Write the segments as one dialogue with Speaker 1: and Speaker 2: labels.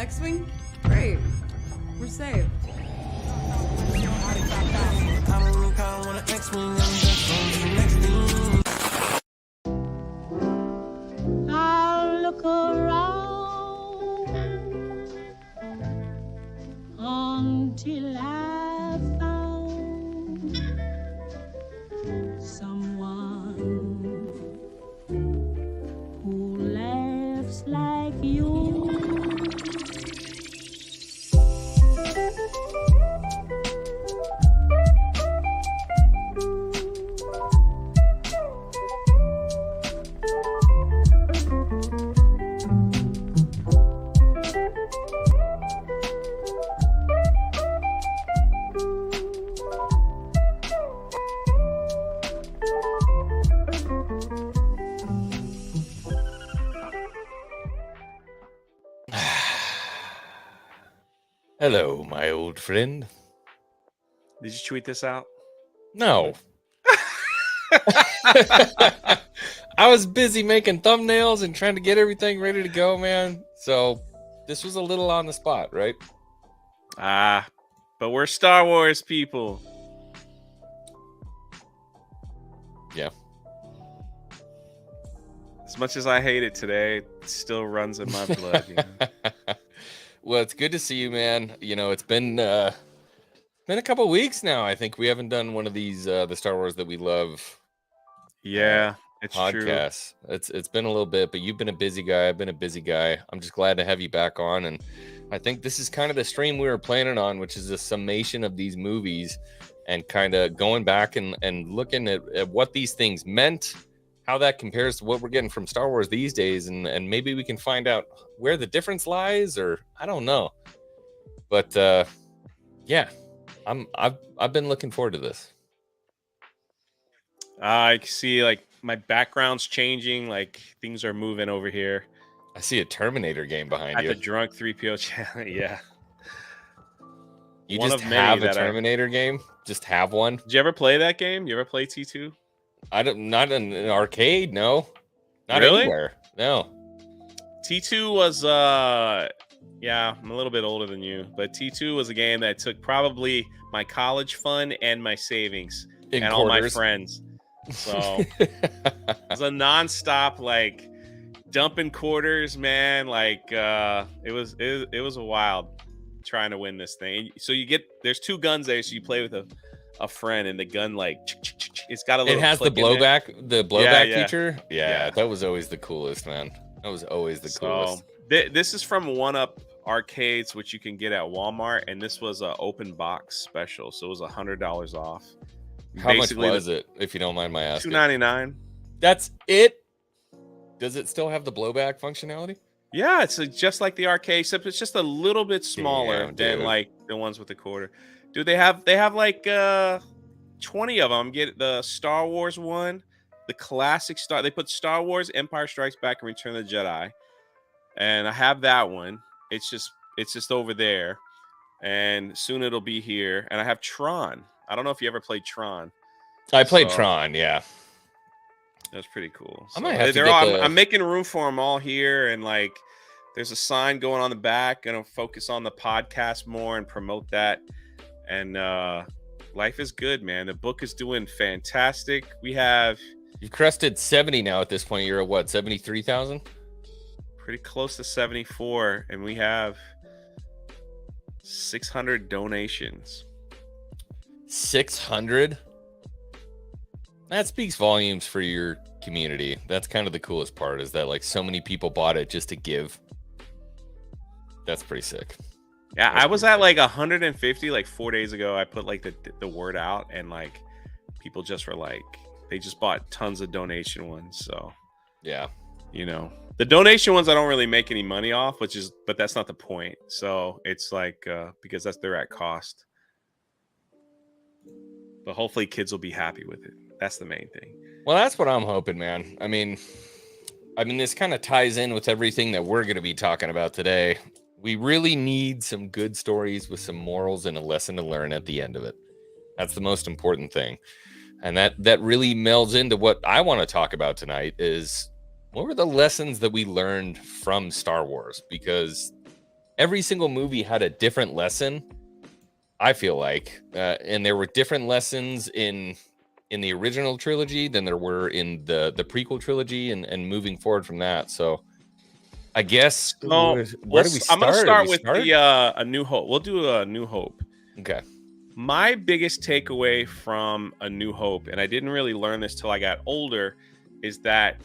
Speaker 1: X-Wing? Great. We're saved.
Speaker 2: I'll look around until I found someone who laughs like you.
Speaker 3: Hello, my old friend.
Speaker 4: Did you tweet this out?
Speaker 3: No. I was busy making thumbnails and trying to get everything ready to go, man. So this was a little on the spot, right?
Speaker 4: But we're Star Wars people.
Speaker 3: Yeah.
Speaker 4: As much as I hate it today, it still runs in my blood. You know?
Speaker 3: Well, it's good to see you, man. You know, it's been a couple weeks now. I think we haven't done one of these the Star Wars that we love.
Speaker 4: Yeah, it's
Speaker 3: podcasts. True. It's been a little bit, but you've been a busy guy. I've been a busy guy. I'm just glad to have you back on, and I think this is kind of the stream we were planning on, which is a summation of these movies and kind of going back and looking at what these things meant, how that compares to what we're getting from Star Wars these days, and maybe we can find out where the difference lies, or I don't know. But yeah, I've been looking forward to this.
Speaker 4: I see, like, my background's changing, like things are moving over here.
Speaker 3: I see a Terminator game behind you.
Speaker 4: At the drunk 3PO channel, yeah.
Speaker 3: You one just have a Terminator game? Just have one?
Speaker 4: Did you ever play that game? You ever play T2?
Speaker 3: Not in an arcade, no. Not
Speaker 4: really?
Speaker 3: Anywhere. No.
Speaker 4: T2 was yeah, I'm a little bit older than you, but T2 was a game that took probably my college fund and my savings and quarters. All my friends. So it was a nonstop, like, dumping quarters, man. Like it was a wild trying to win this thing. So there's two guns there, so you play with a friend, and the gun, like, it's got a little.
Speaker 3: It has the blowback feature. Yeah, that was always the coolest, man. That was always the coolest.
Speaker 4: This is from One Up Arcades, which you can get at Walmart, and this was an open box special, so it was $100 off.
Speaker 3: How much was it, if you don't mind my asking?
Speaker 4: $2.99.
Speaker 3: That's it? Does it still have the blowback functionality?
Speaker 4: Yeah, it's just like the arcade, except it's just a little bit smaller than like the ones with the quarter. Dude, they have like 20 of them. Get the Star Wars one, the classic Star. They put Star Wars, Empire Strikes Back, and Return of the Jedi, and I have that one. It's just over there, and soon it'll be here. And I have Tron. I don't know if you ever played Tron.
Speaker 3: I played Tron, yeah.
Speaker 4: That's pretty cool.
Speaker 3: So I might have to get
Speaker 4: I'm making room for them all here, and like, there's a sign going on the back. Gonna focus on the podcast more and promote that. And life is good, man. The book is doing fantastic.
Speaker 3: You've crested 70 now at this point. You're at what, 73,000?
Speaker 4: Pretty close to 74, and we have 600 donations.
Speaker 3: 600? That speaks volumes for your community. That's kind of the coolest part, is that, like, so many people bought it just to give. That's pretty sick.
Speaker 4: Yeah, I was at like 150 like 4 days ago. I put like the word out, and like people just were like, they just bought tons of donation ones. So
Speaker 3: yeah,
Speaker 4: you know, the donation ones I don't really make any money off, but that's not the point. So it's like because they're at cost. But hopefully kids will be happy with it. That's the main thing.
Speaker 3: Well, that's what I'm hoping, man. I mean, this kind of ties in with everything that we're going to be talking about today. We really need some good stories with some morals and a lesson to learn at the end of it. That's the most important thing. And that really melds into what I want to talk about tonight is, what were the lessons that we learned from Star Wars? Because every single movie had a different lesson. I feel like, and there were different lessons in the original trilogy than there were in the prequel trilogy, and moving forward from that. So I guess where do we start?
Speaker 4: I'm gonna start with the A New Hope. We'll do A New Hope.
Speaker 3: Okay.
Speaker 4: My biggest takeaway from A New Hope, and I didn't really learn this till I got older, is that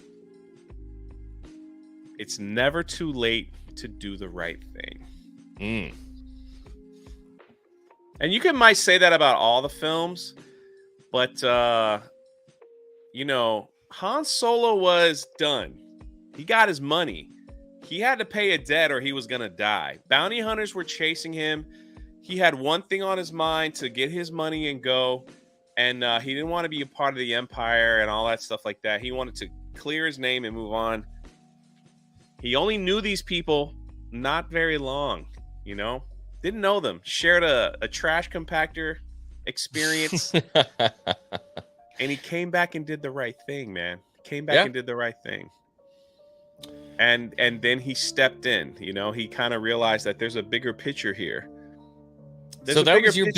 Speaker 4: it's never too late to do the right thing. And you might say that about all the films, but you know, Han Solo was done. He got his money. He had to pay a debt or he was gonna die. Bounty hunters were chasing him. He had one thing on his mind, to get his money and go. And he didn't want to be a part of the Empire and all that stuff like that. He wanted to clear his name and move on. He only knew these people not very long, you know? Didn't know them. Shared a trash compactor experience. And he came back and did the right thing, man. Came back and did the right thing. And then he stepped in, you know? He kind of realized that there's a bigger picture here.
Speaker 3: So that was your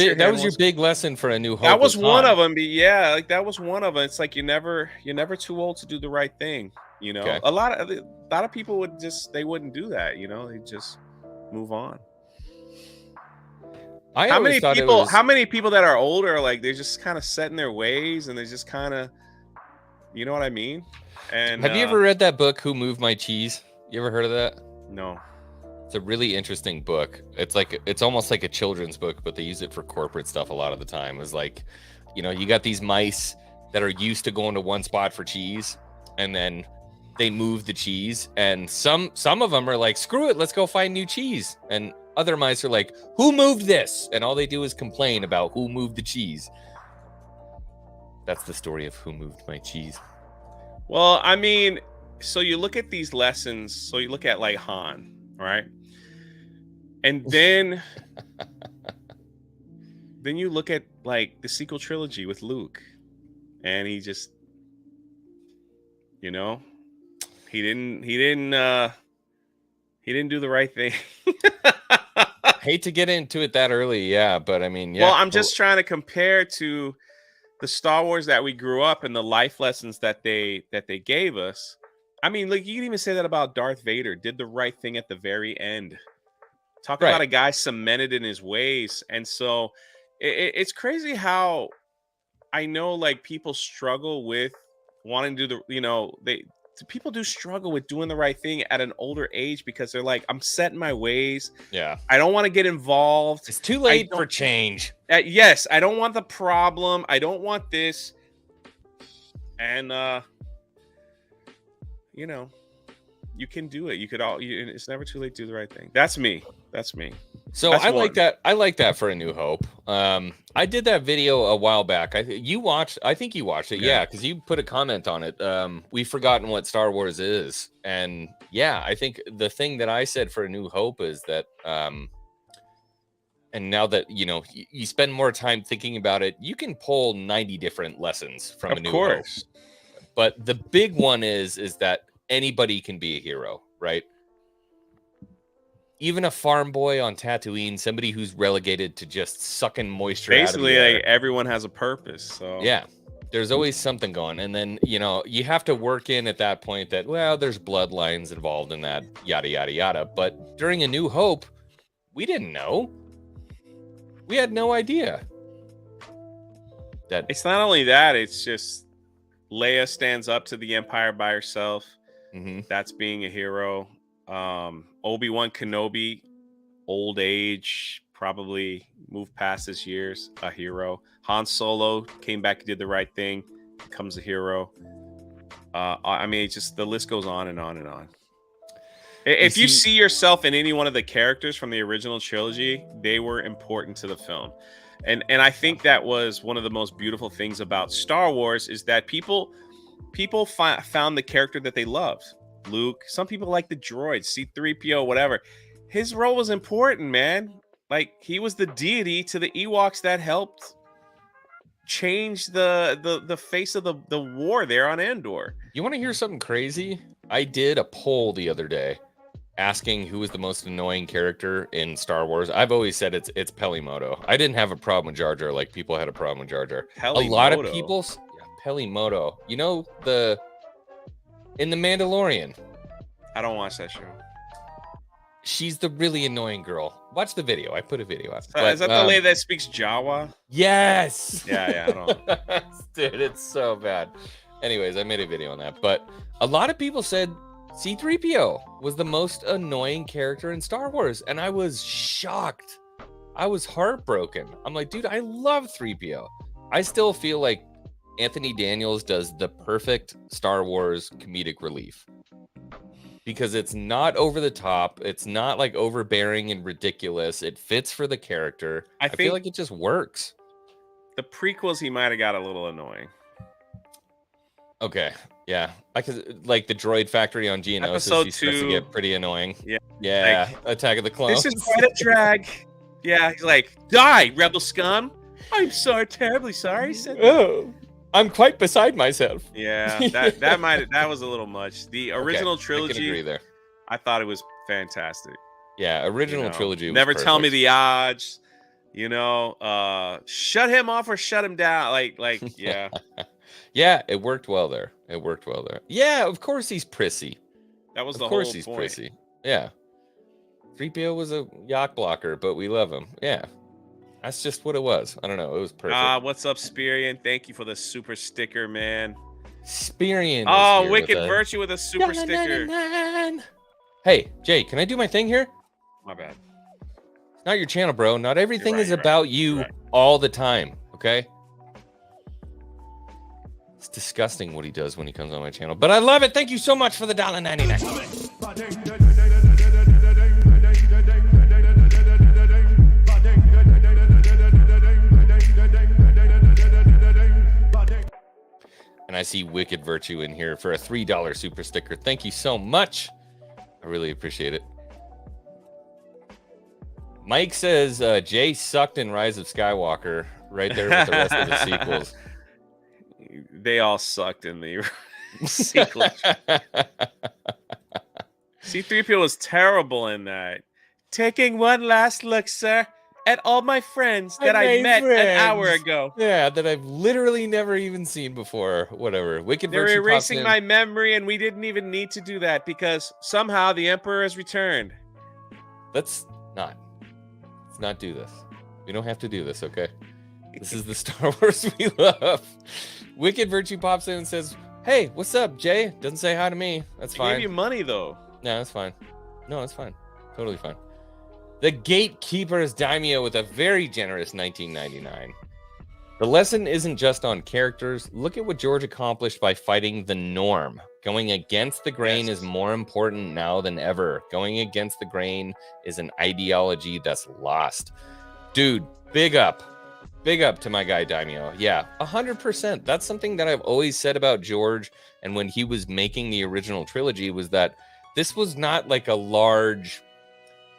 Speaker 3: big lesson for A New Hope.
Speaker 4: That was one of them. Yeah, like that was one of them. It's like you're never too old to do the right thing. You know,
Speaker 3: Okay.
Speaker 4: a lot of people they wouldn't do that. You know, they just move on. How many people that are older are like, they're just kind of set in their ways and they just kind of, you know what I mean? And
Speaker 3: have you ever read that book, Who Moved My Cheese? You ever heard of that?
Speaker 4: No.
Speaker 3: It's a really interesting book. It's almost like a children's book, but they use it for corporate stuff a lot of the time. It's like, you know, you got these mice that are used to going to one spot for cheese, and then they move the cheese, and some of them are like, screw it, let's go find new cheese. And other mice are like, who moved this? And all they do is complain about who moved the cheese. That's the story of Who Moved My Cheese.
Speaker 4: Well, I mean, so you look at these lessons. So you look at like Han, right? And then you look at like the sequel trilogy with Luke, and he just, you know, he didn't do the right thing.
Speaker 3: Hate to get into it that early, yeah, but I mean, yeah.
Speaker 4: Well, I'm just trying to compare to the Star Wars that we grew up and the life lessons that they gave us. I mean, like, you can even say that about Darth Vader. Did the right thing at the very end. Talk about a guy cemented in his ways. And so it's crazy how I know, like, people struggle with wanting to do people do struggle with doing the right thing at an older age, because they're like, I'm set in my ways.
Speaker 3: Yeah.
Speaker 4: I don't want to get involved.
Speaker 3: It's too late for change.
Speaker 4: Yes. I don't want the problem. I don't want this. And, you know, you can do it. It's never too late to do the right thing. That's me.
Speaker 3: So I like that. I like that for A New Hope. I did that video a while back. I think you watched it. Yeah, because you put a comment on it. We've forgotten what Star Wars is. And yeah, I think the thing that I said for A New Hope is that, and now that, you know, you spend more time thinking about it, you can pull 90 different lessons from A New Hope. But the big one is that anybody can be a hero, right? Even a farm boy on Tatooine, somebody who's relegated to just sucking moisture out of the air.
Speaker 4: Like, everyone has a purpose. So
Speaker 3: yeah, there's always something going. And then, you know, you have to work in at that point that, well, there's bloodlines involved in that, yada, yada, yada. But during A New Hope, we didn't know. We had no idea. That
Speaker 4: it's not only that, it's just Leia stands up to the Empire by herself.
Speaker 3: Mm-hmm.
Speaker 4: That's being a hero. Obi-Wan Kenobi, old age, probably moved past his years, a hero. Han Solo came back and did the right thing, becomes a hero. I mean, it's just, the list goes on and on and on. If you see yourself in any one of the characters from the original trilogy, they were important to the film. And I think that was one of the most beautiful things about Star Wars, is that people found the character that they loved. Luke, some people like the droids, C-3PO, whatever. His role was important, man. Like, he was the deity to the Ewoks that helped change the face of the war there on Endor.
Speaker 3: You want to hear something crazy? I did a poll the other day, asking who was the most annoying character in Star Wars, I've always said it's Pelimoto. I didn't have a problem with Jar Jar like people had a problem with Jar Jar. A lot of people, Pelimoto. You know in The Mandalorian.
Speaker 4: I don't watch that show.
Speaker 3: She's the really annoying girl. Watch the video. I put a video up.
Speaker 4: Is that the lady that speaks Jawa?
Speaker 3: Yes.
Speaker 4: Yeah, I don't.
Speaker 3: Dude, it's so bad. Anyways, I made a video on that. But a lot of people said C-3PO was the most annoying character in Star Wars. And I was shocked. I was heartbroken. I'm like, dude, I love 3PO. I still feel like Anthony Daniels does the perfect Star Wars comedic relief. Because it's not over the top. It's not like overbearing and ridiculous. It fits for the character. I feel like it just works.
Speaker 4: The prequels, he might have got a little annoying.
Speaker 3: Okay, yeah. I could like the droid factory on Geonosis.
Speaker 4: Episode
Speaker 3: He starts
Speaker 4: 2.
Speaker 3: to get pretty annoying.
Speaker 4: Yeah.
Speaker 3: Yeah. Attack of the Clones.
Speaker 4: This is quite a drag. Yeah, he's like, die, rebel scum. I'm sorry, terribly sorry.
Speaker 3: Oh, I'm quite beside myself.
Speaker 4: Yeah, that was a little much. The original trilogy,
Speaker 3: I can agree there.
Speaker 4: I thought it was fantastic.
Speaker 3: Yeah, original trilogy was
Speaker 4: never
Speaker 3: perfect.
Speaker 4: Tell me the odds. Shut him off or shut him down. Like, yeah.
Speaker 3: Yeah, it worked well there. Yeah, of course he's prissy.
Speaker 4: That was the whole point. Of course he's
Speaker 3: prissy. Yeah. 3PO was a yacht blocker, but we love him. Yeah. That's just what it was. I don't know. It was perfect.
Speaker 4: What's up, Spirian? Thank you for the super sticker, man.
Speaker 3: Spirian.
Speaker 4: Oh, Wicked Virtue with a super sticker.
Speaker 3: Hey, Jay, can I do my thing here?
Speaker 4: My bad.
Speaker 3: It's not your channel, bro. Not everything is about you all the time, okay? It's disgusting what he does when he comes on my channel, but I love it. Thank you so much for the $1.99. And I see Wicked Virtue in here for a $3 super sticker. Thank you so much. I really appreciate it. Mike says Jay sucked in Rise of Skywalker right there with the rest of the sequels.
Speaker 4: They all sucked in the sequels. C-3PO was terrible in that. Taking one last look, sir, at all my friends that I met an hour ago.
Speaker 3: Yeah, that I've literally never even seen before. Whatever. Wicked Virtue.
Speaker 4: They're erasing my memory, and we didn't even need to do that because somehow the Emperor has returned.
Speaker 3: Let's not do this. We don't have to do this, okay? This is the Star Wars we love. Wicked Virtue pops in and says, "Hey, what's up, Jay?" Doesn't say hi to me. That's fine.
Speaker 4: I gave you money though.
Speaker 3: No, that's fine. No, that's fine. Totally fine. The Gatekeeper's Daimyo with a very generous $19.99. The lesson isn't just on characters. Look at what George accomplished by fighting the norm. Going against the grain is more important now than ever. Going against the grain is an ideology that's lost. Dude, big up. Big up to my guy Daimyo. Yeah, 100%. That's something that I've always said about George. And when he was making the original trilogy was that this was not like a large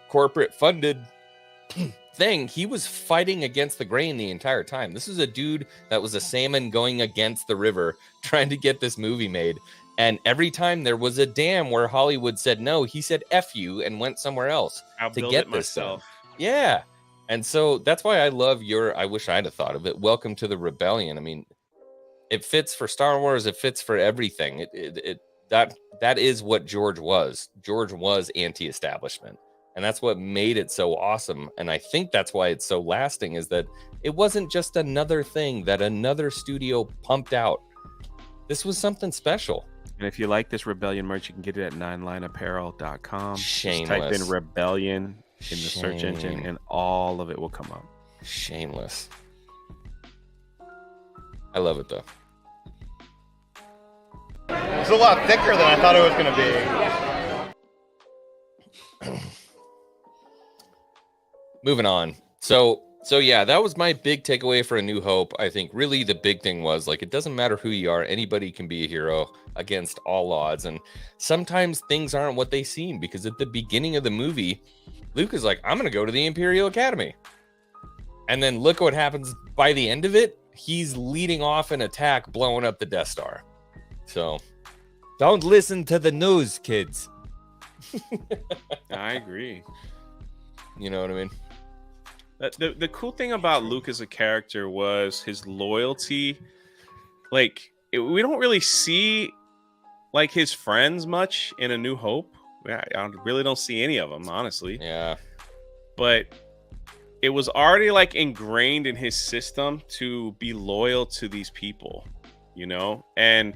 Speaker 3: corporate funded thing. He was fighting against the grain the entire time. This is a dude that was a salmon going against the river trying to get this movie made. And every time there was a dam where Hollywood said no, he said F you and went somewhere else to get this stuff. Yeah. And so that's why I love I wish I'd have thought of it. Welcome to the Rebellion. I mean, it fits for Star Wars. It fits for everything. That is what George was. George was anti-establishment. And that's what made it so awesome. And I think that's why it's so lasting is that it wasn't just another thing that another studio pumped out. This was something special.
Speaker 5: And if you like this Rebellion merch, you can get it at ninelineapparel.com.
Speaker 3: Shameless.
Speaker 5: Just type in Rebellion in the search engine and all of it will come up.
Speaker 3: Shameless. I love it though.
Speaker 6: It's a lot thicker than I thought it was going to be.
Speaker 3: Moving on. So yeah, that was my big takeaway for A New Hope. I think really the big thing was like, it doesn't matter who you are. Anybody can be a hero against all odds. And sometimes things aren't what they seem because at the beginning of the movie, Luke is like, I'm going to go to the Imperial Academy. And then look what happens by the end of it. He's leading off an attack, blowing up the Death Star. So don't listen to the news, kids.
Speaker 4: I agree.
Speaker 3: You know what I mean?
Speaker 4: The cool thing about Luke as a character was his loyalty. Like, we don't really see like his friends much in A New Hope. I really don't see any of them, honestly.
Speaker 3: Yeah.
Speaker 4: But it was already like ingrained in his system to be loyal to these people, you know? And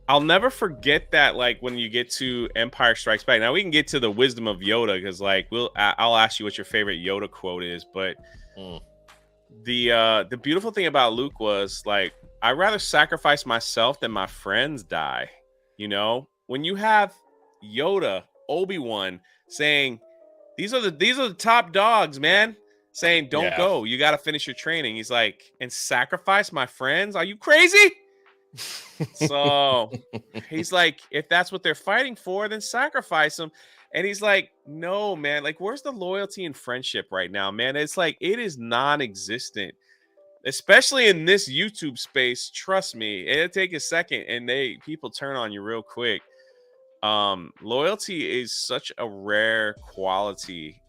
Speaker 4: I'll never forget that, like, when you get to Empire Strikes Back. Now we can get to the wisdom of Yoda, because like I'll ask you what your favorite Yoda quote is, but the beautiful thing about Luke was like, I'd rather sacrifice myself than my friends die. You know, when you have Yoda, Obi-Wan saying, these are the top dogs, man, saying, don't go, you got to finish your training. He's like, and sacrifice my friends? Are you crazy? So he's like, if that's what they're fighting for, then sacrifice them. And he's like, no, man, like, where's the loyalty and friendship right now, man? It's like, it is non-existent, especially in this YouTube space. Trust me, it'll take a second and people turn on you real quick. Loyalty is such a rare quality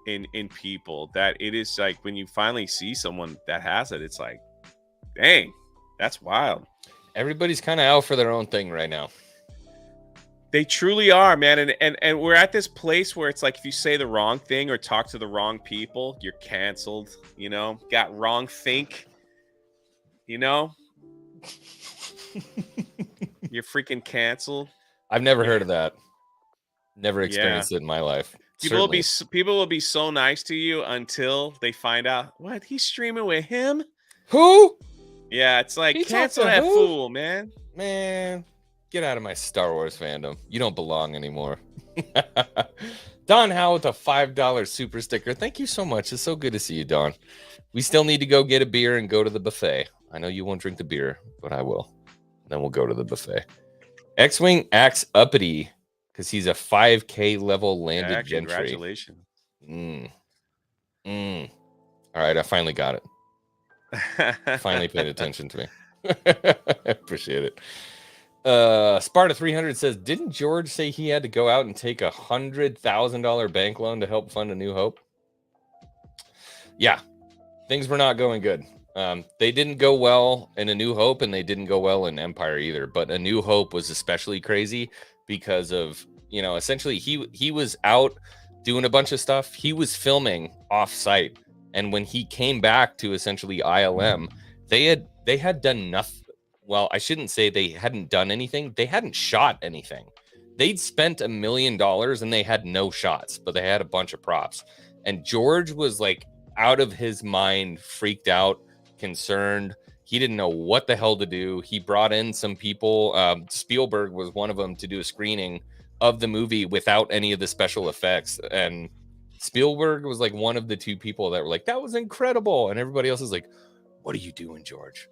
Speaker 4: in people that it is like, when you finally see someone that has it, it's like, dang, that's wild.
Speaker 3: Everybody's kind of out for their own thing right now.
Speaker 4: They truly are, man. And we're at this place where it's like, if you say the wrong thing or talk to the wrong people, you're canceled, you know, got wrong think, you know, you're freaking canceled.
Speaker 3: I've never heard of that. Never experienced it in my life.
Speaker 4: People will be so nice to you until they find out, what, he's streaming with him?
Speaker 3: Who?
Speaker 4: Yeah, it's like, cancel that fool, man.
Speaker 3: Man, get out of my Star Wars fandom. You don't belong anymore. Don Howe with a $5 super sticker. Thank you so much. It's so good to see you, Don. We still need to go get a beer and go to the buffet. I know you won't drink the beer, but I will. Then we'll go to the buffet. X-Wing acts uppity because he's a 5K level landed gentry.
Speaker 4: Congratulations.
Speaker 3: All right, I finally got it. Finally paid attention to me. Appreciate it. Sparta 300 says, didn't George say he had to go out and take $100,000 bank loan to help fund A New Hope? Yeah, things were not going good. They didn't go well in A New Hope, and they didn't go well in Empire either. But A New Hope was especially crazy because of, you know, essentially he was out doing a bunch of stuff. He was filming off site. And when he came back to essentially ILM, they had done nothing. Well, I shouldn't say they hadn't done anything. They hadn't shot anything. They'd spent $1 million and they had no shots, but they had a bunch of props. And George was like out of his mind, freaked out, concerned. He didn't know what the hell to do. He brought in some people. Spielberg was one of them to do a screening of the movie without any of the special effects. And Spielberg was like one of the two people that were like, that was incredible. And everybody else is like, what are you doing, George?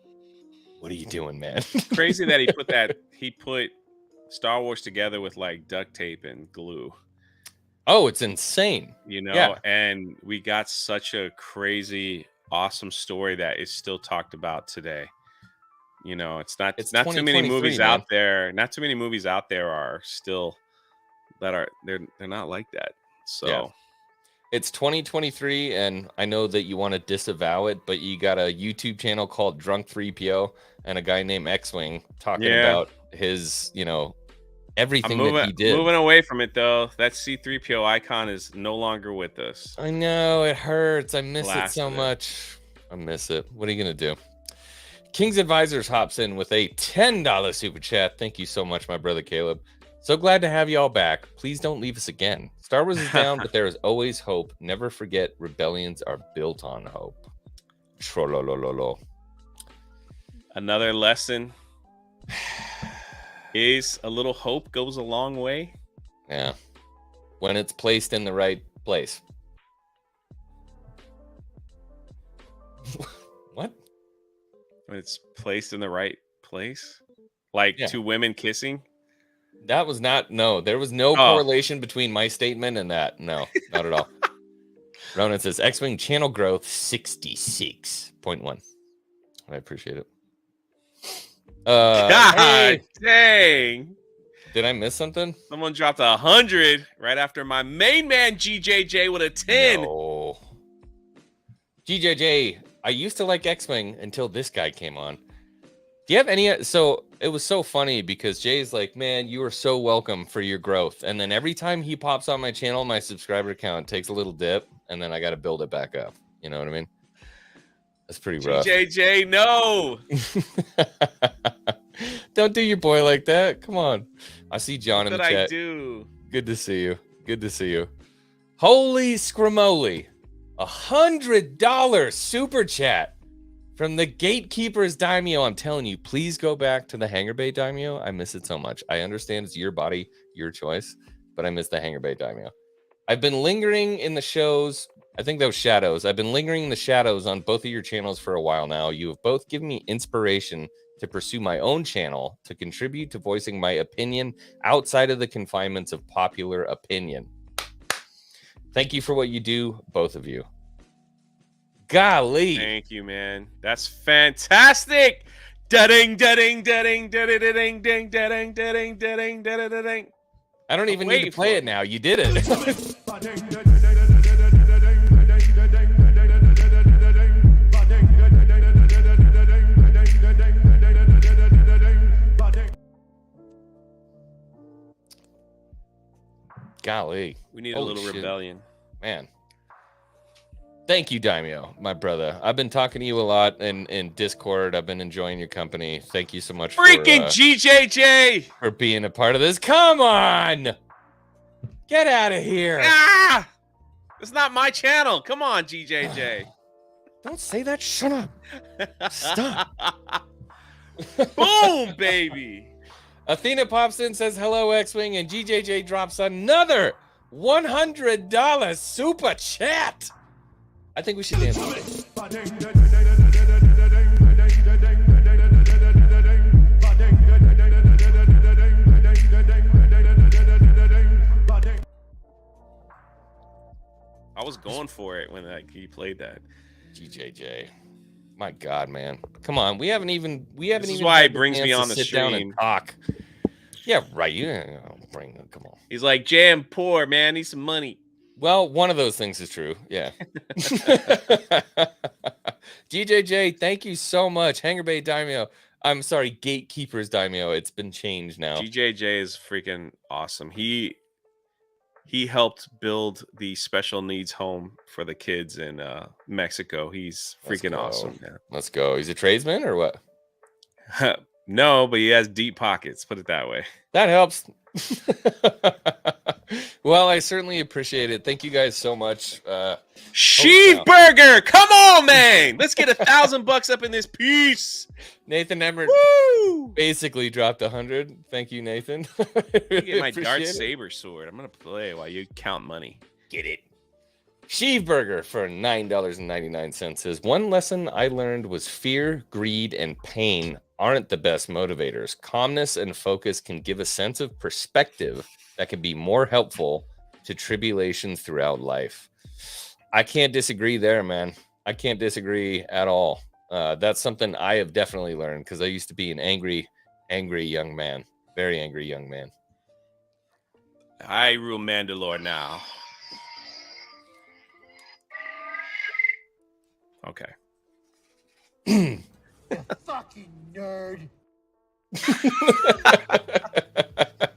Speaker 3: What are you doing, man?
Speaker 4: Crazy that he put Star Wars together with like duct tape and glue.
Speaker 3: Oh, it's insane.
Speaker 4: You know,
Speaker 3: yeah.
Speaker 4: And we got such a crazy, awesome story that is still talked about today. You know, it's not too many movies out there. Not too many movies out there are still they're not like that. So
Speaker 3: yeah. It's 2023, and I know that you want to disavow it, but you got a YouTube channel called Drunk 3PO and a guy named X-Wing talking about his, you know, everything that he did.
Speaker 4: Moving away from it, though. That C-3PO icon is no longer with us.
Speaker 3: I know, it hurts. I miss it so much. I miss it. What are you going to do? King's Advisors hops in with a $10 super chat. Thank you so much, my brother Caleb. So glad to have you all back. Please don't leave us again. Star Wars is down, but there is always hope. Never forget, rebellions are built on hope. Trololololo.
Speaker 4: Another lesson is a little hope goes a long way.
Speaker 3: Yeah. When it's placed in the right place. What?
Speaker 4: When it's placed in the right place? Like two women kissing?
Speaker 3: That was not, no, there was no correlation between my statement and that. No, not at all. Ronan says, X-Wing channel growth 66.1. I appreciate it.
Speaker 4: God dang.
Speaker 3: Did I miss something?
Speaker 4: Someone dropped 100 right after my main man GJJ with a 10.
Speaker 3: No. GJJ, I used to like X-Wing until this guy came on. Do you have any? So it was so funny because Jay's like, man, you are so welcome for your growth. And then every time he pops on my channel, my subscriber count takes a little dip, and then I got to build it back up. You know what I mean? That's pretty rough.
Speaker 4: GJJ, no.
Speaker 3: Don't do your boy like that. Come on. I see John in the chat.
Speaker 4: I do.
Speaker 3: Good to see you. Good to see you. Holy scramoli. $100 super chat from the Gatekeeper's Daimyo. I'm telling you, please go back to the Hangar Bay Daimyo. I miss it so much. I understand it's your body, your choice, but I miss the Hangar Bay Daimyo. I've been lingering in the shows. I think those shadows. I've been lingering in the shadows on both of your channels for a while now. You have both given me inspiration to pursue my own channel, to contribute to voicing my opinion outside of the confinements of popular opinion. Thank you for what you do, both of you. Golly.
Speaker 4: Thank you, man. That's fantastic. Da-ding, da-ding, da-ding, da-ding, da-ding, da-ding, da-ding, da-ding, da-ding.
Speaker 3: I don't even need to play it now. You did it. Golly.
Speaker 4: We need a little rebellion.
Speaker 3: Man. Thank you, Daimyo, my brother. I've been talking to you a lot in Discord. I've been enjoying your company. Thank you so much
Speaker 4: freaking GJJ
Speaker 3: for being a part of this. Come on. Get out of here.
Speaker 4: Ah! It's not my channel. Come on, GJJ.
Speaker 3: Don't say that. Shut up. Stop.
Speaker 4: Boom, baby.
Speaker 3: Athena pops in, says hello, X-Wing, and GJJ drops another $100 super chat. I think we should dance.
Speaker 4: I was going for it when he played that.
Speaker 3: GJJ. My God, man. Come on. We haven't even
Speaker 4: This is why he brings me on the
Speaker 3: sit
Speaker 4: stream.
Speaker 3: Down and talk. Yeah, right. Come on.
Speaker 4: He's like, Jay, I'm poor, man. I need some money.
Speaker 3: Well, one of those things is true. Yeah. GJJ, thank you so much. Hangar Bay Daimyo. I'm sorry, Gatekeeper's Daimyo. It's been changed now.
Speaker 4: GJJ is freaking awesome. He helped build the special needs home for the kids in Mexico. He's freaking awesome, man.
Speaker 3: Let's go. He's a tradesman or what?
Speaker 4: No, but he has deep pockets. Put it that way.
Speaker 3: That helps. Well, I certainly appreciate it. Thank you guys so much.
Speaker 4: Sheev Burger, come on, man. Let's get $1,000 up in this piece.
Speaker 3: Nathan Emmert basically dropped 100. Thank you, Nathan.
Speaker 4: Really get my Darth Saber sword. I'm gonna play while you count money.
Speaker 3: Get it. Sheev Burger for $9.99 says, one lesson I learned was fear, greed, and pain aren't the best motivators. Calmness and focus can give a sense of perspective that can be more helpful to tribulations throughout life. I can't disagree there, man. I can't disagree at all. That's something I have definitely learned because I used to be an angry young man. Very angry young man.
Speaker 4: I rule Mandalore now. Okay.
Speaker 7: Fucking nerd.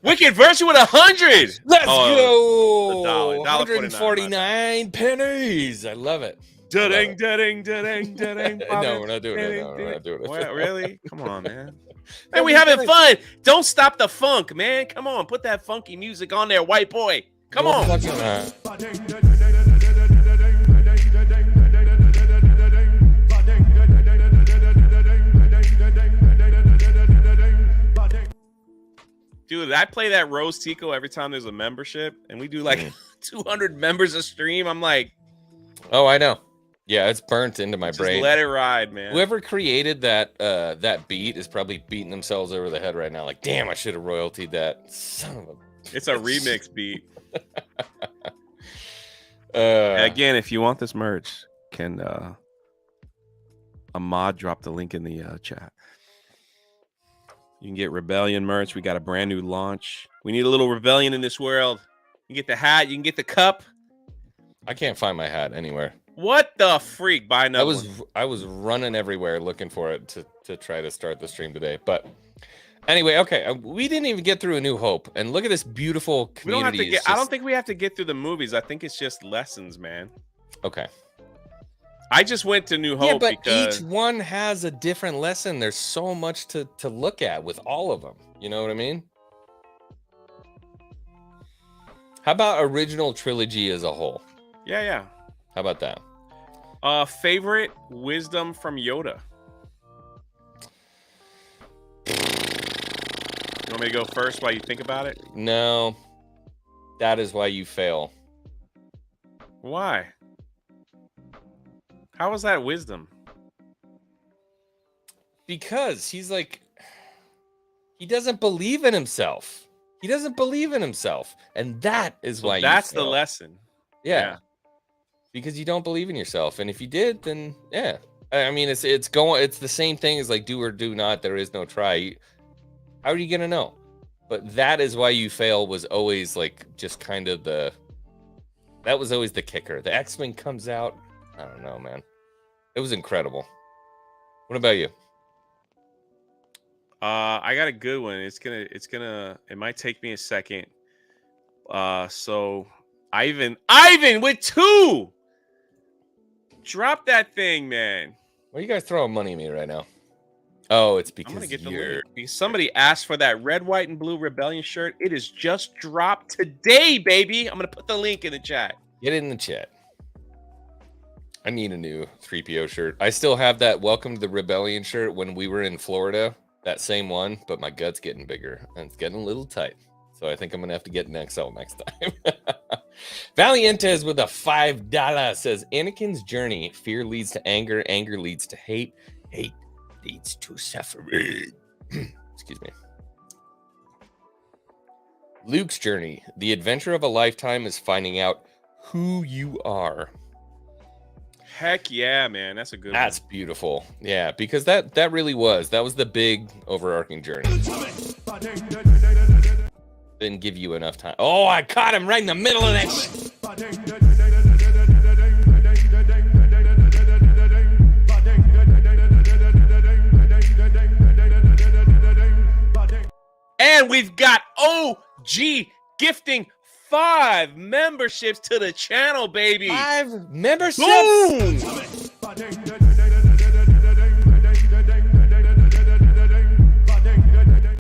Speaker 4: Wicked Virtue with 100.
Speaker 3: Let's go.
Speaker 4: $1.
Speaker 3: 149 pennies. I love it.
Speaker 4: Da-ding, da-ding, da-ding, da-ding.
Speaker 3: No, we're not doing it. No, we're not doing it.
Speaker 4: What, really? Come on, man. Man, we having fun. Don't stop the funk, man. Come on, put that funky music on there, white boy. Come on. Dude, I play that Rose Tico every time there's a membership, and we do like 200 members a stream. I'm like,
Speaker 3: oh, I know. Yeah, it's burnt into my
Speaker 4: just
Speaker 3: brain.
Speaker 4: Let it ride, man.
Speaker 3: Whoever created that beat is probably beating themselves over the head right now. Like, damn, I should have royaltied that. Son of a.
Speaker 4: It's a remix beat. Again, if you want this merch, can Ahmad drop the link in the chat? You can get Rebellion merch. We got a brand new launch. We need a little rebellion in this world. You can get the hat. You can get the cup.
Speaker 3: I can't find my hat anywhere.
Speaker 4: What the freak? Buy another one.
Speaker 3: I was running everywhere looking for it to try to start the stream today. But anyway, okay, we didn't even get through A New Hope, and look at this beautiful community.
Speaker 4: We don't have to get. I don't think we have to get through the movies. I think it's just lessons, man.
Speaker 3: Okay.
Speaker 4: I just went to New Hope.
Speaker 3: Yeah, but
Speaker 4: because
Speaker 3: each one has a different lesson. There's so much to look at with all of them. You know what I mean? How about original trilogy as a whole?
Speaker 4: Yeah.
Speaker 3: How about that?
Speaker 4: Favorite wisdom from Yoda. You want me to go first while you think about it?
Speaker 3: No. That is why you fail.
Speaker 4: Why? How is that wisdom?
Speaker 3: Because he's like, he doesn't believe in himself. He doesn't believe in himself. And that is why
Speaker 4: that's
Speaker 3: you fail.
Speaker 4: the lesson.
Speaker 3: Yeah. Because you don't believe in yourself. And if you did, then yeah. I mean, it's the same thing as like do or do not. There is no try. How are you gonna know? But that is why you fail was always like just kind of that was always the kicker. The X-Men comes out. I don't know, man. It was incredible. What about you?
Speaker 4: I got a good one. It might take me a second. So Ivan with 2. Drop that thing, man.
Speaker 3: Why are you guys throwing money at me right now? Oh, it's because
Speaker 4: I'm gonna get the link. Because somebody asked for that red, white, and blue Rebellion shirt. It is just dropped today, baby. I'm gonna put the link in the chat.
Speaker 3: Get it in the chat. I need a new 3PO shirt. I still have that Welcome to the Rebellion shirt when we were in Florida. That same one, but my gut's getting bigger and it's getting a little tight. So I think I'm gonna have to get an XL next time. Valientes with a $5 says Anakin's journey. Fear leads to anger. Anger leads to hate. Hate leads to suffering. Excuse me. Luke's journey. The adventure of a lifetime is finding out who you are.
Speaker 4: Heck yeah, man. That's a good one.
Speaker 3: That's beautiful. Yeah, because that really was. That was the big overarching journey. Didn't give you enough time. Oh, I caught him right in the middle of that shit.
Speaker 4: And we've got OG gifting 5 memberships to the channel, baby.
Speaker 3: 5 memberships.
Speaker 4: Boom!
Speaker 3: I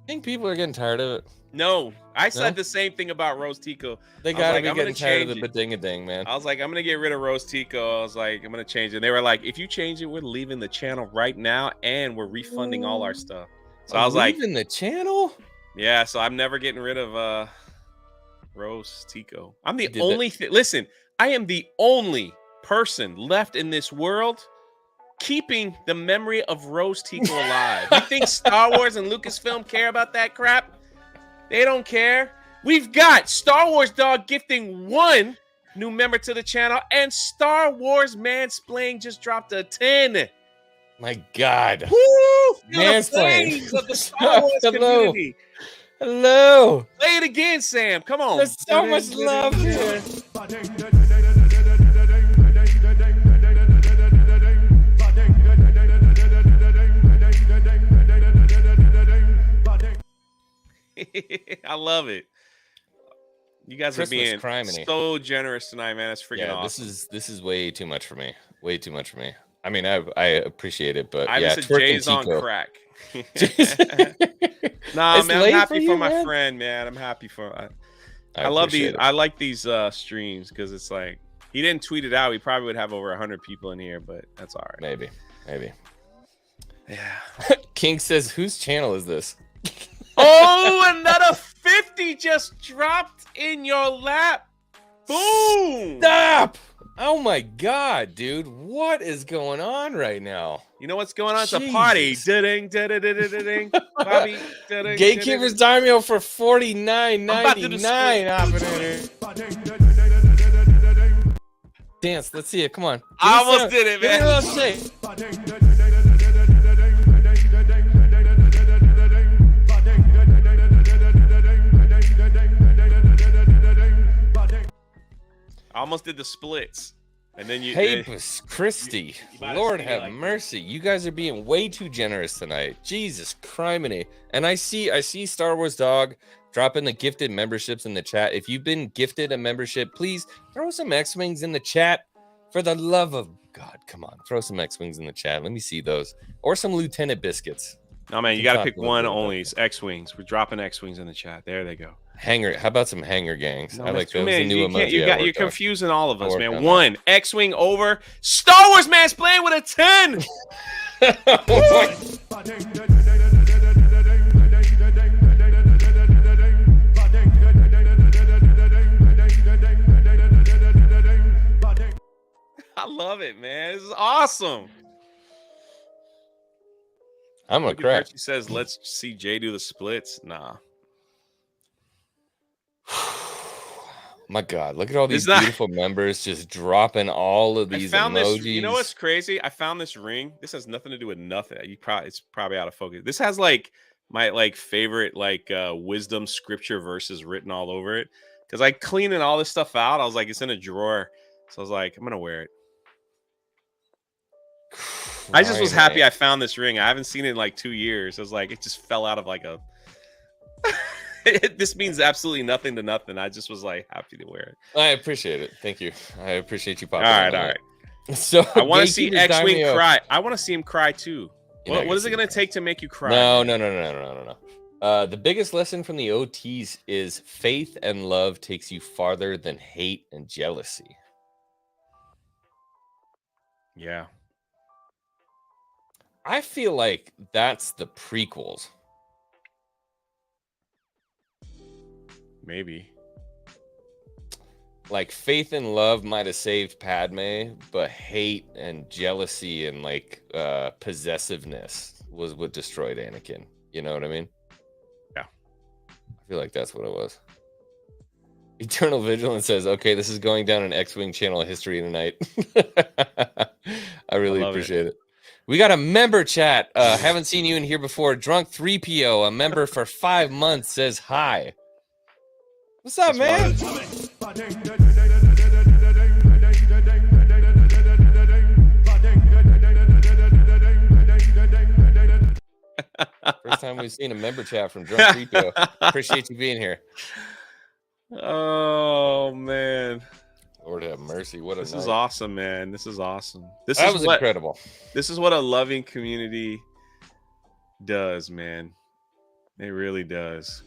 Speaker 3: think people are getting tired of it.
Speaker 4: No, I said the same thing about Rose Tico.
Speaker 3: They gotta be getting tired of the bading-a-ding, man.
Speaker 4: I was like, I'm gonna get rid of Rose Tico. I was like, I'm gonna change it. And they were like, if you change it, we're leaving the channel right now, and we're refunding all our stuff. So I was like,
Speaker 3: leaving the channel?
Speaker 4: Yeah. So I'm never getting rid of Rose Tico. I'm the only. Listen, I am the only person left in this world keeping the memory of Rose Tico alive. You think Star Wars and Lucasfilm care about that crap? They don't care. We've got Star Wars Dog gifting 1 new member to the channel, and Star Wars Mansplain just dropped a 10.
Speaker 3: My God.
Speaker 4: Woo!
Speaker 3: Mansplain.
Speaker 4: Of the Star Wars community.
Speaker 3: Hello.
Speaker 4: Play it again, Sam. Come on.
Speaker 3: There's so much love here.
Speaker 4: I love it. You guys
Speaker 3: Christmas
Speaker 4: are being
Speaker 3: criminy.
Speaker 4: So generous tonight, man. That's freaking awesome.
Speaker 3: This is way too much for me. Way too much for me. I mean, I appreciate it, but
Speaker 4: I
Speaker 3: yeah,
Speaker 4: said Jay's on crack. Nah,
Speaker 3: It's
Speaker 4: man, I'm
Speaker 3: late
Speaker 4: happy
Speaker 3: for you,
Speaker 4: for my
Speaker 3: man.
Speaker 4: friend, man. I'm happy for. I love
Speaker 3: appreciate
Speaker 4: these.
Speaker 3: it.
Speaker 4: I like these streams because it's like he didn't tweet it out. He probably would have over 100 people in here, but that's all right.
Speaker 3: Maybe.
Speaker 4: Yeah.
Speaker 3: King says, whose channel is this?
Speaker 4: Oh, another 50 just dropped in your lap. Boom!
Speaker 3: Stop! Oh my God, dude. What is going on right now?
Speaker 4: You know what's going on? It's a party.
Speaker 3: Jesus.
Speaker 4: Da-ding, da-da-da-da-da-ding. Bobby, da-ding,
Speaker 3: Gatekeeper's
Speaker 4: da-ding.
Speaker 3: Daimyo for $49.99. Dance. Let's see it. Come on.
Speaker 4: I almost did it,
Speaker 3: Give me a
Speaker 4: man.
Speaker 3: little shake.
Speaker 4: I almost did the splits. And then you
Speaker 3: Papus Christie,
Speaker 4: you might have
Speaker 3: Lord
Speaker 4: seen me
Speaker 3: have
Speaker 4: like
Speaker 3: mercy. You guys are being way too generous tonight. Jesus criminy. And I see Star Wars Dog dropping the gifted memberships in the chat. If you've been gifted a membership, please throw some X-Wings in the chat. For the love of God, come on. Throw some X-Wings in the chat. Let me see those. Or some Lieutenant Biscuits.
Speaker 4: No, man, you got to pick one only. It's X-Wings. We're dropping X-Wings in the chat. There they go.
Speaker 3: Hanger. How about some hanger gangs?
Speaker 4: No,
Speaker 3: I like
Speaker 4: too
Speaker 3: those.
Speaker 4: many.
Speaker 3: New emoji.
Speaker 4: You're confusing all of us,
Speaker 3: I'll
Speaker 4: man.
Speaker 3: work on
Speaker 4: One X-Wing over. Star Wars man's playing with a 10. I love it, man. This is awesome.
Speaker 3: I'm gonna crack.
Speaker 4: She says, "Let's see Jay do the splits." Nah.
Speaker 3: My God, look at all these beautiful members just dropping all of these emojis.
Speaker 4: You know what's crazy? I found this ring. This has nothing to do with nothing. It's probably out of focus. This has like my favorite wisdom scripture verses written all over it. Because I cleaning all this stuff out. I was like, it's in a drawer. So I was like, I'm gonna wear it. I just was happy I found this ring. I haven't seen it in like 2 years. I was like, it just fell out of like a. This means absolutely nothing to nothing. I just was like happy to wear it.
Speaker 3: I appreciate it. Thank you. I appreciate you popping.
Speaker 4: All right.
Speaker 3: So
Speaker 4: I want to see X-Wing cry. I want to see him cry too. What is it going to take to make you cry?
Speaker 3: No. The biggest lesson from the OTs is faith and love takes you farther than hate and jealousy.
Speaker 4: Yeah.
Speaker 3: I feel like that's the prequels.
Speaker 4: Maybe.
Speaker 3: Like faith and love might have saved Padme, but hate and jealousy and possessiveness was what destroyed Anakin. You know what I mean?
Speaker 4: Yeah.
Speaker 3: I feel like that's what it was. Eternal Vigilance says, okay, this is going down an X-Wing channel of history tonight. I really appreciate it. We got a member chat. Haven't seen you in here before. Drunk 3PO, a member for 5 months, says hi. What's up, man? First time we've seen a member chat from Drunk 3PO. Appreciate you being here.
Speaker 4: Oh, man.
Speaker 3: Lord have mercy. What a
Speaker 4: This
Speaker 3: night.
Speaker 4: is awesome, man. This is awesome.
Speaker 3: That was incredible.
Speaker 4: This is what a loving community does, man. It really does.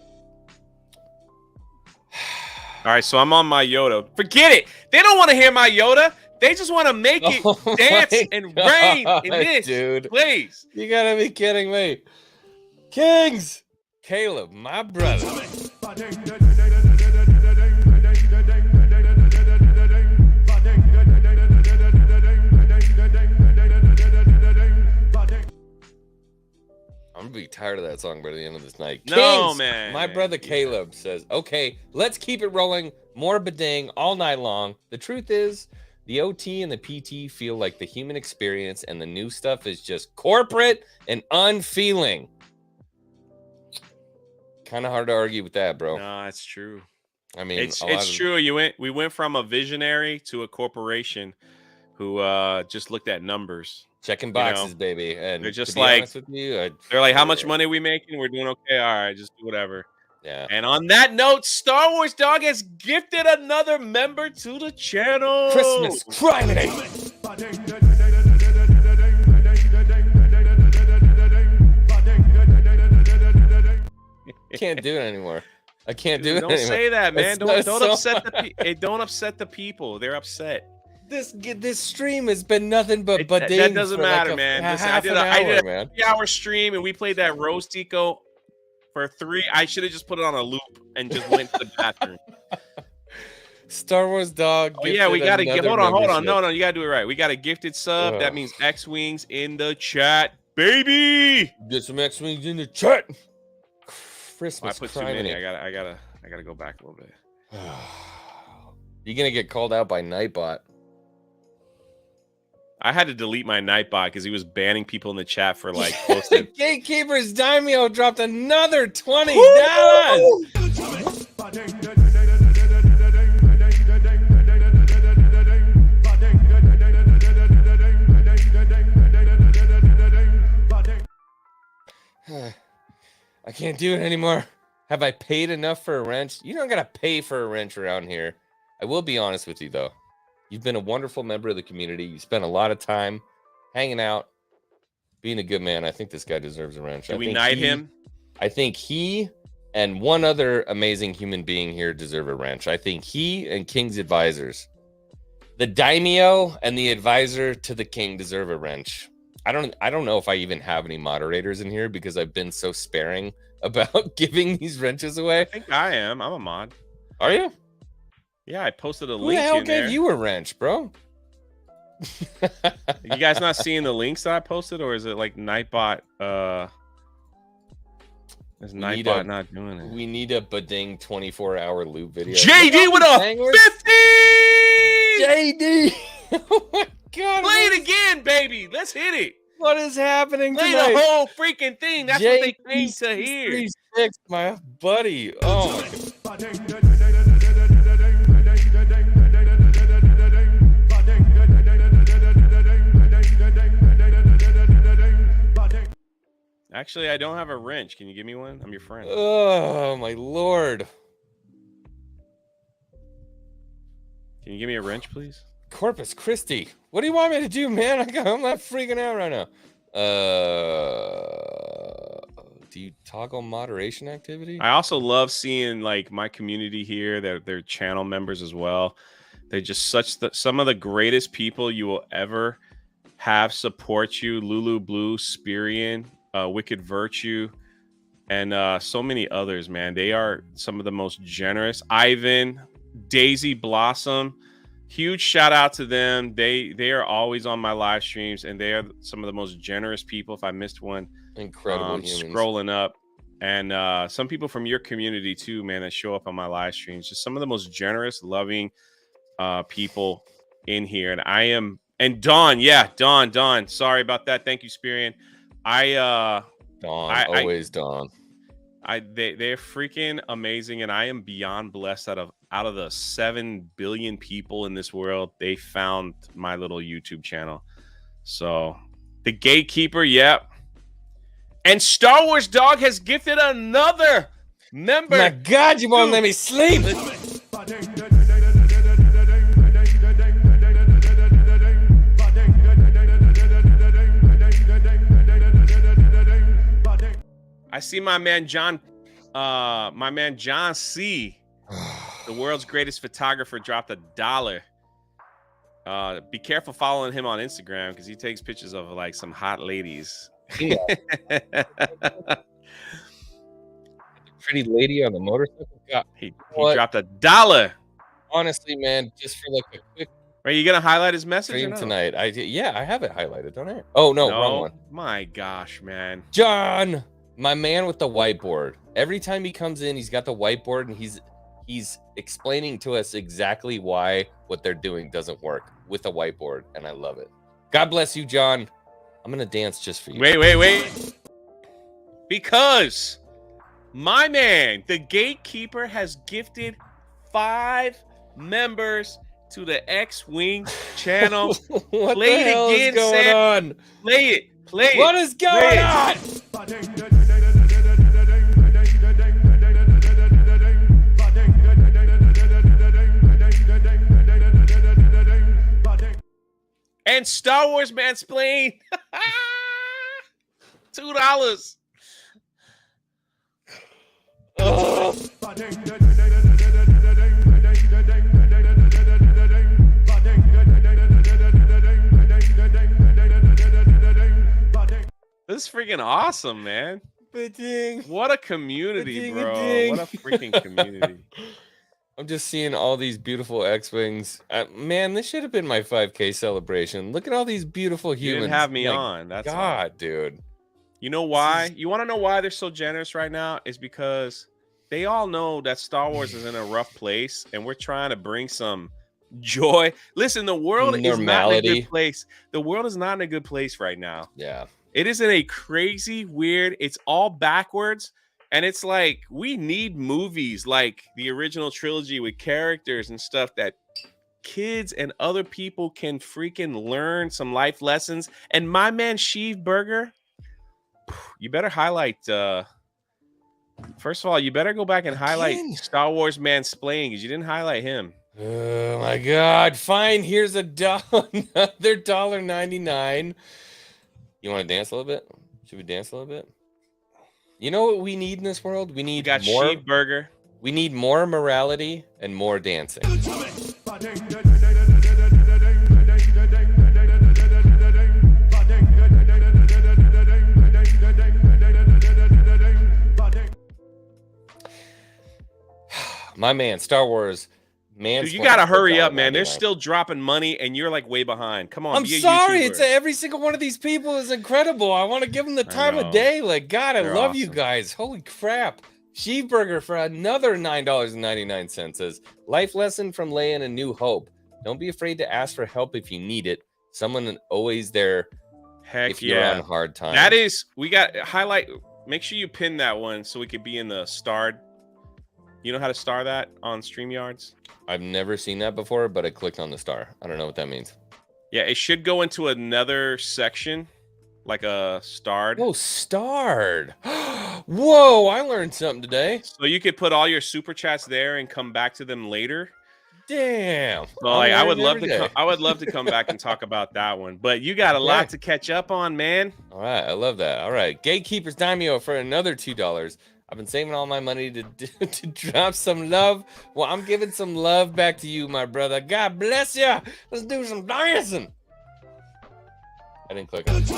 Speaker 4: All right, so I'm on my Yoda. Forget it. They don't want to hear my Yoda. They just want to make it dance and rain in this.
Speaker 3: Dude.
Speaker 4: Please.
Speaker 3: You gotta be kidding me. Kings! Caleb, my brother. I'm gonna be tired of that song by the end of this night.
Speaker 4: No,
Speaker 3: Kings,
Speaker 4: man.
Speaker 3: My brother Caleb says, okay, let's keep it rolling. More bedang all night long. The truth is, the OT and the PT feel like the human experience, and the new stuff is just corporate and unfeeling. Kind of hard to argue with that, bro.
Speaker 4: No, it's true.
Speaker 3: I mean,
Speaker 4: it's true. We went from a visionary to a corporation who just looked at numbers.
Speaker 3: Checking boxes, baby. And
Speaker 4: they're just
Speaker 3: to be
Speaker 4: like,
Speaker 3: honest with you,
Speaker 4: they're like, how much money are we making? We're doing okay. All right, just do whatever.
Speaker 3: Yeah.
Speaker 4: And on that note, Star Wars Dog has gifted another member to the channel.
Speaker 3: Christmas Friday. Can't do it anymore. I can't do it anymore.
Speaker 4: Don't say that, man. Don't upset don't upset the people. They're upset.
Speaker 3: This stream has been nothing but
Speaker 4: that doesn't matter,
Speaker 3: like
Speaker 4: man. Listen,
Speaker 3: I did a
Speaker 4: 3-hour stream and we played that Roast Eco for 3. I should have just put it on a loop and just went to the bathroom.
Speaker 3: Star Wars Dog.
Speaker 4: Oh yeah, we gotta get. Hold on. No, you gotta do it right. We got a gifted sub. That means X-Wings in the chat, baby.
Speaker 3: Get some X-Wings in the chat. Christmas.
Speaker 4: I put too many. I gotta go back a little bit.
Speaker 3: You're gonna get called out by Nightbot.
Speaker 4: I had to delete my Nightbot because he was banning people in the chat for like posting.
Speaker 3: Gatekeeper's Daimyo dropped another $20. can't do it anymore. Have I paid enough for a wrench? You don't gotta pay for a wrench around here. I will be honest with you though. You've been a wonderful member of the community. You spent a lot of time hanging out, being a good man. I think this guy deserves a wrench.
Speaker 4: Do we knight him?
Speaker 3: I think he and one other amazing human being here deserve a wrench. I think he and King's advisors, the daimyo and the advisor to the king, deserve a wrench. I don't know if I even have any moderators in here because I've been so sparing about giving these wrenches away.
Speaker 4: I think I am. I'm a mod.
Speaker 3: Are you?
Speaker 4: Yeah, I posted a
Speaker 3: Who
Speaker 4: link
Speaker 3: the hell
Speaker 4: in there.
Speaker 3: gave you a wrench, bro?
Speaker 4: You guys not seeing the links that I posted, or is it like Nightbot? Is Nightbot not doing it?
Speaker 3: We need a Bading 24-hour loop video.
Speaker 4: JD with a 50!
Speaker 3: JD! Oh my God.
Speaker 4: Play it again, baby. Let's hit it.
Speaker 3: What is happening
Speaker 4: Play
Speaker 3: tonight?
Speaker 4: the whole freaking thing. That's what they came to hear.
Speaker 3: 36, my buddy. Oh my God.
Speaker 4: Actually, I don't have a wrench. Can you give me one? I'm your friend.
Speaker 3: Oh my Lord.
Speaker 4: Can you give me a wrench, please?
Speaker 3: Corpus Christi. What do you want me to do, man? I'm not freaking out right now. Do you toggle moderation activity?
Speaker 4: I also love seeing like my community here. They're channel members as well. They're just some of the greatest people you will ever have support you. Lulu Blue, Spirian, Wicked Virtue, and so many others, man. They are some of the most generous. Ivan, Daisy Blossom, huge shout out to them. They are always on my live streams, and they are some of the most generous people. If I missed one,
Speaker 3: incredible humans.
Speaker 4: Scrolling up, and some people from your community too, man, that show up on my live streams. Just some of the most generous, loving people in here. And I am, and Dawn, yeah, Dawn. Sorry about that. Thank you, Spirian.
Speaker 3: Always Dawn.
Speaker 4: They're freaking amazing, and I am beyond blessed. Out of the 7 billion people in this world, they found my little YouTube channel. So the gatekeeper, yep. And Star Wars Dog has gifted another member.
Speaker 3: My God, you won't let me sleep.
Speaker 4: I see my man John C, the world's greatest photographer, dropped $1. Be careful following him on Instagram because he takes pictures of like some hot ladies.
Speaker 3: Yeah. Pretty lady on the motorcycle. God,
Speaker 4: he dropped $1.
Speaker 3: Honestly, man, just for like a quick.
Speaker 4: Are you gonna highlight his message
Speaker 3: stream
Speaker 4: or no?
Speaker 3: tonight? I have it highlighted, don't I? Oh no, wrong one.
Speaker 4: My gosh, man.
Speaker 3: John, my man with the whiteboard. Every time he comes in, he's got the whiteboard and he's explaining to us exactly why what they're doing doesn't work with a whiteboard, and I love it. God bless you, John. I'm gonna dance just for you.
Speaker 4: Wait. Because my man, the gatekeeper, has gifted 5 members to the X-Wing channel.
Speaker 3: What
Speaker 4: Play
Speaker 3: the hell
Speaker 4: again,
Speaker 3: is going
Speaker 4: Sam.
Speaker 3: on?
Speaker 4: Play it.
Speaker 3: What is going on?
Speaker 4: And Star Wars Mansplain. $2.
Speaker 3: Oh.
Speaker 4: This is freaking awesome, man.
Speaker 3: Ba-ding.
Speaker 4: What a community, bro.
Speaker 3: Ba-ding.
Speaker 4: What a freaking community.
Speaker 3: I'm just seeing all these beautiful X-Wings. Man, this should have been my 5K celebration. Look at all these beautiful humans.
Speaker 4: You didn't have me
Speaker 3: My
Speaker 4: on. That's
Speaker 3: God, dude.
Speaker 4: You know why? You want to know why they're so generous right now? Is because they all know that Star Wars is in a rough place, and we're trying to bring some joy. Listen, the world is not in a good place. The world is not in a good place right now.
Speaker 3: Yeah.
Speaker 4: It is in a crazy, weird, it's all backwards. And it's like, we need movies like the original trilogy with characters and stuff that kids and other people can freaking learn some life lessons. And my man, Sheev Burger, you better highlight First of all, you better go back and highlight
Speaker 3: Again?
Speaker 4: Star Wars Mansplaining because you didn't highlight him.
Speaker 3: Oh my God! Fine. Here's another $1.99. You want to dance a little bit? Should we dance a little bit? You know what we need in this world? We
Speaker 4: You
Speaker 3: need
Speaker 4: got
Speaker 3: more.
Speaker 4: Sheep Burger.
Speaker 3: We need more morality and more dancing. My man, Star Wars. Man,
Speaker 4: Dude, you gotta hurry up, man. They're still dropping money, and you're like way behind. Come on,
Speaker 3: I'm
Speaker 4: be a
Speaker 3: sorry.
Speaker 4: YouTuber.
Speaker 3: It's every single one of these people is incredible. I want to give them the time of
Speaker 4: know.
Speaker 3: day. Like, God, I
Speaker 4: They're
Speaker 3: love you
Speaker 4: awesome.
Speaker 3: guys. Holy crap. Sheep Burger for another $9.99 says, life lesson from Leia and A New Hope. Don't be afraid to ask for help if you need it. Someone always there
Speaker 4: Heck
Speaker 3: if you're
Speaker 4: yeah.
Speaker 3: on hard times.
Speaker 4: That is, we got highlight. Make sure you pin that one so we could be in the starred. You know how to star that on StreamYards?
Speaker 3: I've never seen that before, but I clicked on the star. I don't know what that means.
Speaker 4: Yeah, it should go into another section, like a starred.
Speaker 3: Oh, starred. Whoa, I learned something today.
Speaker 4: So you could put all your super chats there and come back to them later.
Speaker 3: Damn.
Speaker 4: Well, like, I would love to come back and talk about that one. But you got a lot to catch up on, man.
Speaker 3: All right, I love that. All right, Gatekeeper's Daimyo for another $2. I've been saving all my money to drop some love. Well, I'm giving some love back to you, my brother. God bless you. Let's do some dancing. I didn't click on it.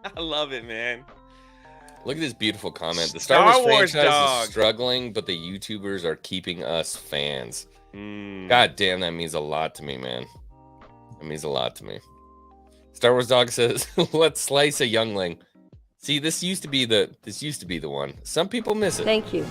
Speaker 4: I love it, man.
Speaker 3: Look at this beautiful comment. The Star Wars franchise
Speaker 4: dog.
Speaker 3: is struggling, but the YouTubers are keeping us fans.
Speaker 4: Mm.
Speaker 3: God damn, that means a lot to me, man. That means a lot to me. Star Wars Dog says, "Let's slice a youngling." See, this used to be the one. Some people miss it.
Speaker 8: Thank you.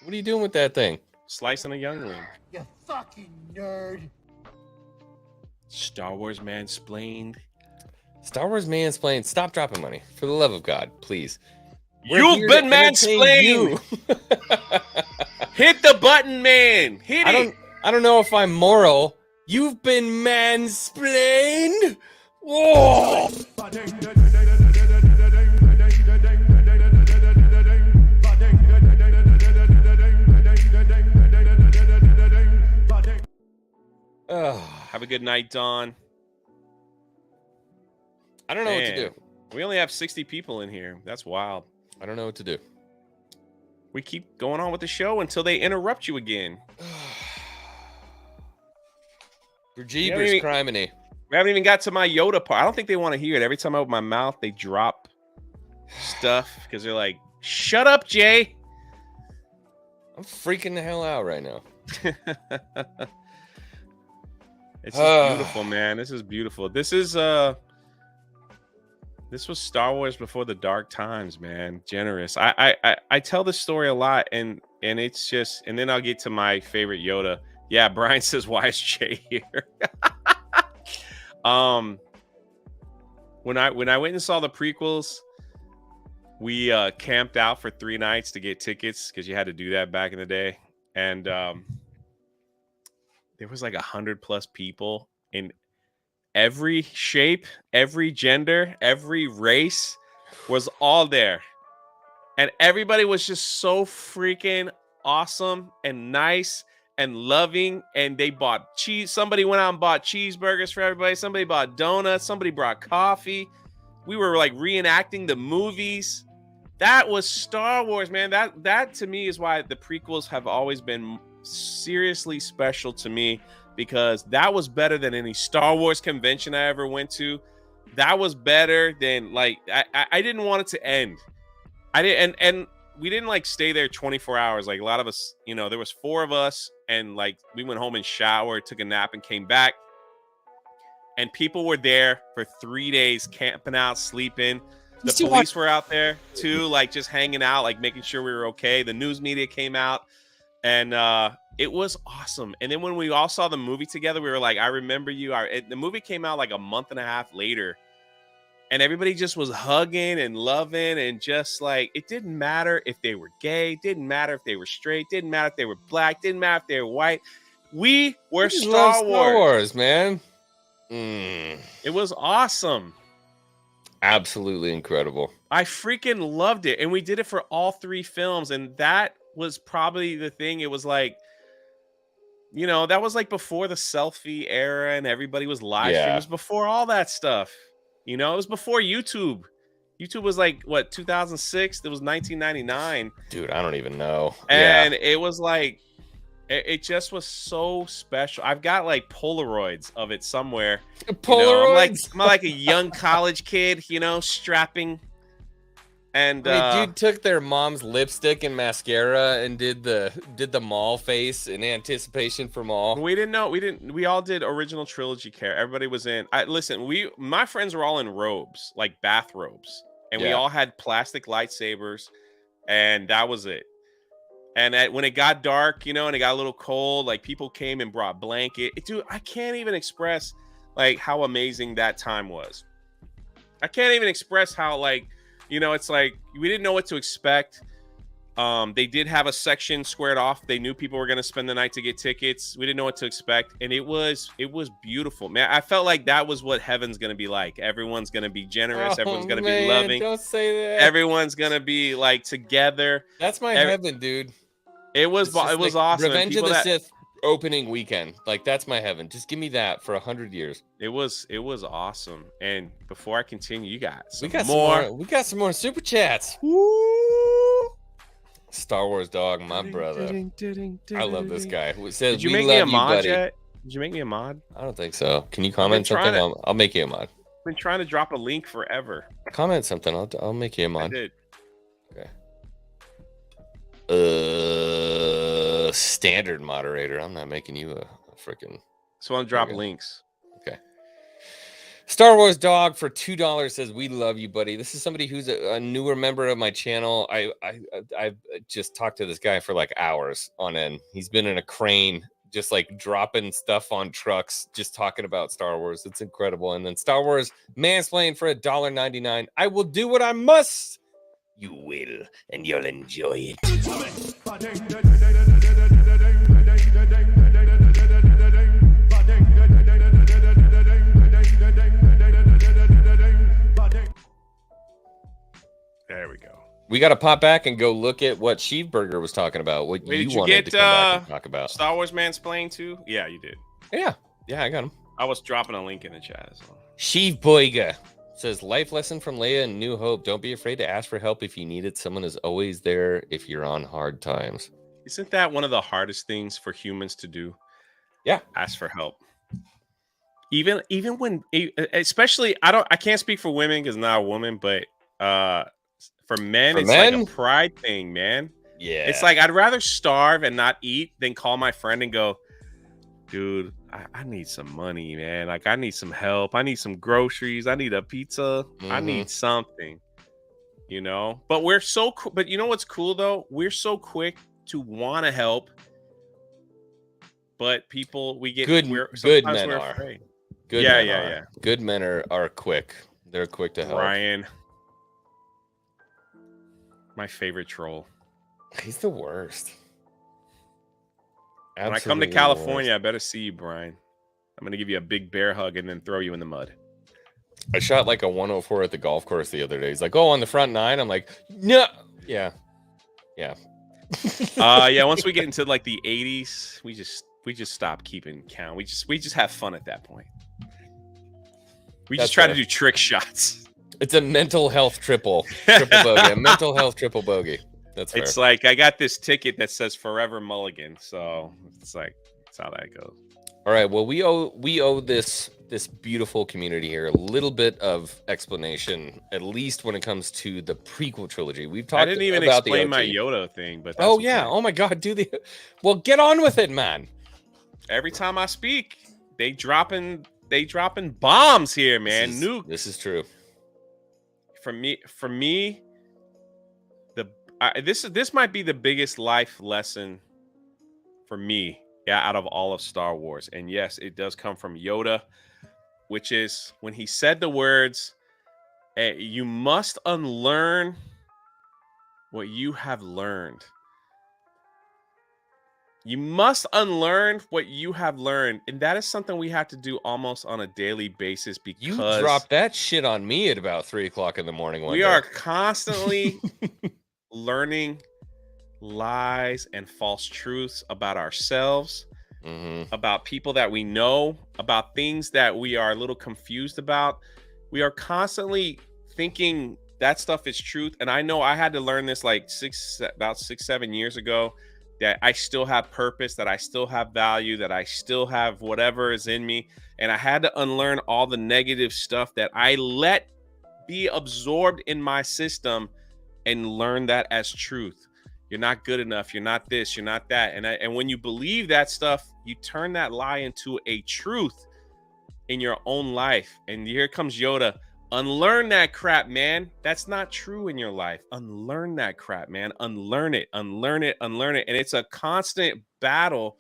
Speaker 3: What are you doing with that thing?
Speaker 4: Slicing a youngling.
Speaker 7: You fucking nerd.
Speaker 4: Star Wars Mansplained.
Speaker 3: Star Wars mansplained. Stop dropping money. For the love of God, please. We're here
Speaker 4: You've
Speaker 3: to
Speaker 4: been
Speaker 3: entertain
Speaker 4: mansplained. Hit the button, man. Hit it.
Speaker 3: I don't know if I'm moral. You've been mansplained. Whoa!
Speaker 4: Have a good night, Dawn.
Speaker 3: I don't know what to do.
Speaker 4: We only have 60 people in here. That's wild.
Speaker 3: I don't know what to do.
Speaker 4: We keep going on with the show until they interrupt you again.
Speaker 3: For Jeebers, criminy.
Speaker 4: We haven't even got to my Yoda part. I don't think they want to hear it. Every time I open my mouth, they drop stuff because they're like, "Shut up, Jay."
Speaker 3: I'm freaking the hell out right now.
Speaker 4: It's just beautiful, man. This is beautiful. This was Star Wars before the dark times, man. Generous. I tell this story a lot, and it's just, and then I'll get to my favorite Yoda. Yeah, Brian says, "Why is Jay here?" When I went and saw the prequels, we camped out for 3 nights to get tickets because you had to do that back in the day, and there was like 100+ people in every shape, every gender, every race was all there. And everybody was just so freaking awesome and nice and loving. And they bought cheese. Somebody went out and bought cheeseburgers for everybody. Somebody bought donuts. Somebody brought coffee. We were like reenacting the movies. That was Star Wars, man. That to me is why the prequels have always been seriously special to me, because that was better than any Star Wars convention I ever went to. That was better than, like, I didn't want it to end. I didn't, and we didn't like stay there 24 hours. Like a lot of us, you know, there was 4 of us, and like we went home and showered, took a nap, and came back. And people were there for 3 days, camping out, sleeping. The police were out there too, like just hanging out, like making sure we were okay. The news media came out, and it was awesome. And then when we all saw the movie together, we were like, "I remember you." The movie came out like a month and a half later, and everybody just was hugging and loving, and just like, it didn't matter if they were gay, didn't matter if they were straight, didn't matter if they were black, didn't matter if they were white. We were Star
Speaker 3: Wars, man.
Speaker 4: It was awesome.
Speaker 3: Absolutely incredible.
Speaker 4: I freaking loved it. And we did it for all 3 films. And that was probably the thing. It was like, you know, that was like before the selfie era and everybody was live streaming. It was before all that stuff. You know, it was before YouTube. YouTube was like, what, 2006? It was 1999.
Speaker 3: Dude, I don't even know.
Speaker 4: And it was like, it just was so special. I've got like Polaroids of it somewhere.
Speaker 3: Polaroids?
Speaker 4: You know, I'm like a young college kid, you know, strapping. And
Speaker 3: dude took their mom's lipstick and mascara and did the mall face in anticipation for mall.
Speaker 4: We didn't know. We all did original trilogy care. Everybody was in. My friends were all in robes, like bathrobes, and we all had plastic lightsabers, and that was it. And when it got dark, you know, and it got a little cold, like people came and brought blanket. Dude, I can't even express like how amazing that time was. I can't even express how, like, you know, it's like we didn't know what to expect. They did have a section squared off. They knew people were going to spend the night to get tickets. We didn't know what to expect, and it was beautiful, man. I felt like that was what heaven's going to be like. Everyone's going to be generous. Everyone's going to be loving.
Speaker 3: Don't say that.
Speaker 4: Everyone's going to be like together.
Speaker 3: That's my heaven, dude.
Speaker 4: It was
Speaker 3: like
Speaker 4: awesome.
Speaker 3: Revenge of the Sith opening weekend. Like, that's my heaven. Just give me that for 100 years.
Speaker 4: It was awesome. And before I continue, you got
Speaker 3: we got some more super chats. Woo! Star Wars dog, my brother. I love this guy. Who says,
Speaker 4: did you make me a mod yet? Did you make me a mod?
Speaker 3: I don't think so. Can you comment something? I'll make you a mod.
Speaker 4: I've been trying to drop a link forever.
Speaker 3: Comment something. I'll make you a mod.
Speaker 4: I did.
Speaker 3: Okay. Standard moderator. I'm not making you a freaking.
Speaker 4: So I'll drop links.
Speaker 3: Okay. Star Wars dog for $2 says, "We love you, buddy." This is somebody who's a newer member of my channel. I've just talked to this guy for like hours on end. He's been in a crane, just like dropping stuff on trucks, just talking about Star Wars. It's incredible. And then Star Wars mansplain for $1.99. I will do what I must. You will, and you'll enjoy it.
Speaker 4: There we go.
Speaker 3: We got to pop back and go look at what Sheevburger was talking about. What
Speaker 4: Wait,
Speaker 3: you wanted to come back and talk about.
Speaker 4: Star Wars mansplain too? Yeah, you did.
Speaker 3: Yeah, I got him.
Speaker 4: I was dropping a link in the chat as well.
Speaker 3: Sheevburger says, life lesson from Leia and New Hope. Don't be afraid to ask for help if you need it. Someone is always there if you're on hard times.
Speaker 4: Isn't that one of the hardest things for humans to do?
Speaker 3: Yeah.
Speaker 4: Ask for help. Even when, especially, I can't speak for women because I'm not a woman, but for men, it's like a pride thing, man.
Speaker 3: Yeah.
Speaker 4: It's like, I'd rather starve and not eat than call my friend and go, dude, I need some money, man. Like, I need some help. I need some groceries. I need a pizza. I need something, you know? But but you know what's cool though? We're so quick to want to help, but we get
Speaker 3: good men are
Speaker 4: afraid.
Speaker 3: Good men are. Good men are quick. They're quick to help.
Speaker 4: Ryan, my favorite troll.
Speaker 3: He's the worst.
Speaker 4: When I come to California, I better see you, Brian. I'm gonna give you a big bear hug and then throw you in the mud.
Speaker 3: I shot like a 104 at the golf course the other day. He's like, "Oh, on the front nine." I'm like, "No, yeah."
Speaker 4: Yeah, once we get into like the 80s, we just stop keeping count. We just have fun at that point. We just try to do trick shots.
Speaker 3: It's a mental health triple bogey. A mental health triple bogey. That's fair.
Speaker 4: It's like I got this ticket that says Forever Mulligan, so it's like that's how that goes.
Speaker 3: All right. Well, we owe this beautiful community here a little bit of explanation, at least when it comes to the prequel trilogy. We've talked.
Speaker 4: I didn't even
Speaker 3: about
Speaker 4: explain my Yoda thing, but
Speaker 3: that's yeah. Oh my God, well, get on with it, man.
Speaker 4: Every time I speak, they dropping bombs here, man. Nuke.
Speaker 3: This is true.
Speaker 4: For me. This might be the biggest life lesson for me, out of all of Star Wars. And yes, it does come from Yoda, which is when he said the words, You must unlearn what you have learned. You must unlearn what you have learned. And that is something we have to do almost on a daily basis
Speaker 3: You
Speaker 4: because
Speaker 3: dropped that shit on me at about 3:00 in the morning one
Speaker 4: we
Speaker 3: day.
Speaker 4: are constantly learning lies and false truths about ourselves, about people that we know, about things that we are a little confused about. We are constantly thinking that stuff is truth. And I know I had to learn this like about 6-7 years ago, that I still have purpose, that I still have value, that I still have whatever is in me. And I had to unlearn all the negative stuff that I let be absorbed in my system and learn that as truth. You're not good enough. You're not this. You're not that. And when you believe that stuff, you turn that lie into a truth in your own life. And here comes Yoda. Unlearn that crap, man. That's not true in your life. Unlearn that crap, man. Unlearn it. Unlearn it. Unlearn it. And it's a constant battle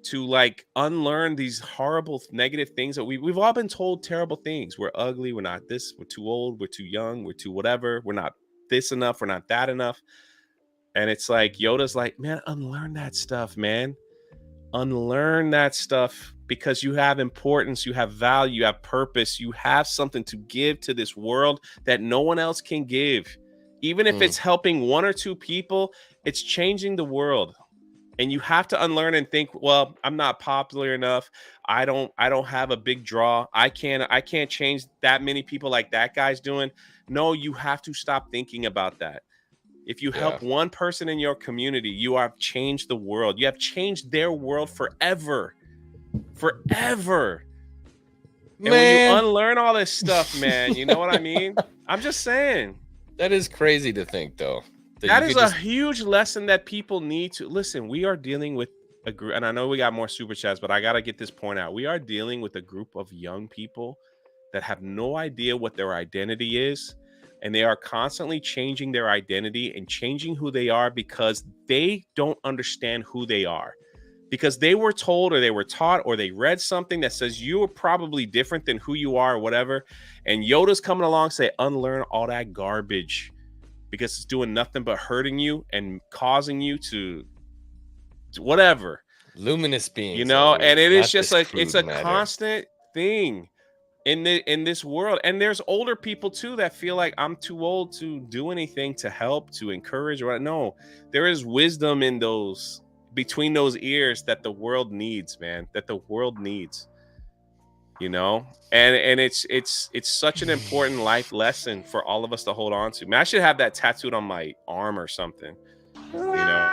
Speaker 4: to like unlearn these horrible negative things that we've all been told terrible things. We're ugly. We're not this. We're too old. We're too young. We're too whatever. We're not this enough. We're not that enough. And it's like Yoda's like, man, unlearn that stuff, man. Unlearn that stuff because you have importance, you have value, you have purpose, you have something to give to this world that no one else can give. Even if it's helping 1 or 2 people, it's changing the world. And you have to unlearn and think, well, I'm not popular enough. I don't have a big draw. I can't change that many people like that guy's doing. No, you have to stop thinking about that. If you help one person in your community, you have changed the world. You have changed their world forever. Forever. Man. And when you unlearn all this stuff, man, you know what I mean? I'm just saying.
Speaker 3: That is crazy to think, though.
Speaker 4: That is a huge lesson that people need to listen. We are dealing with a group, and I know we got more super chats, but I got to get this point out. We are dealing with a group of young people that have no idea what their identity is. And they are constantly changing their identity and changing who they are because they don't understand who they are. Because they were told or they were taught or they read something that says you are probably different than who you are or whatever. And Yoda's coming along say, unlearn all that garbage because it's doing nothing but hurting you and causing you to whatever.
Speaker 3: Luminous beings.
Speaker 4: You know, and it is just like it's a constant thing. In this world. And there's older people too that feel like I'm too old to do anything to help, to encourage, or no, there is wisdom in those between those ears that the world needs, man, that the world needs, you know, and it's such an important life lesson for all of us to hold on to. Man, I should have that tattooed on my arm or something, you know.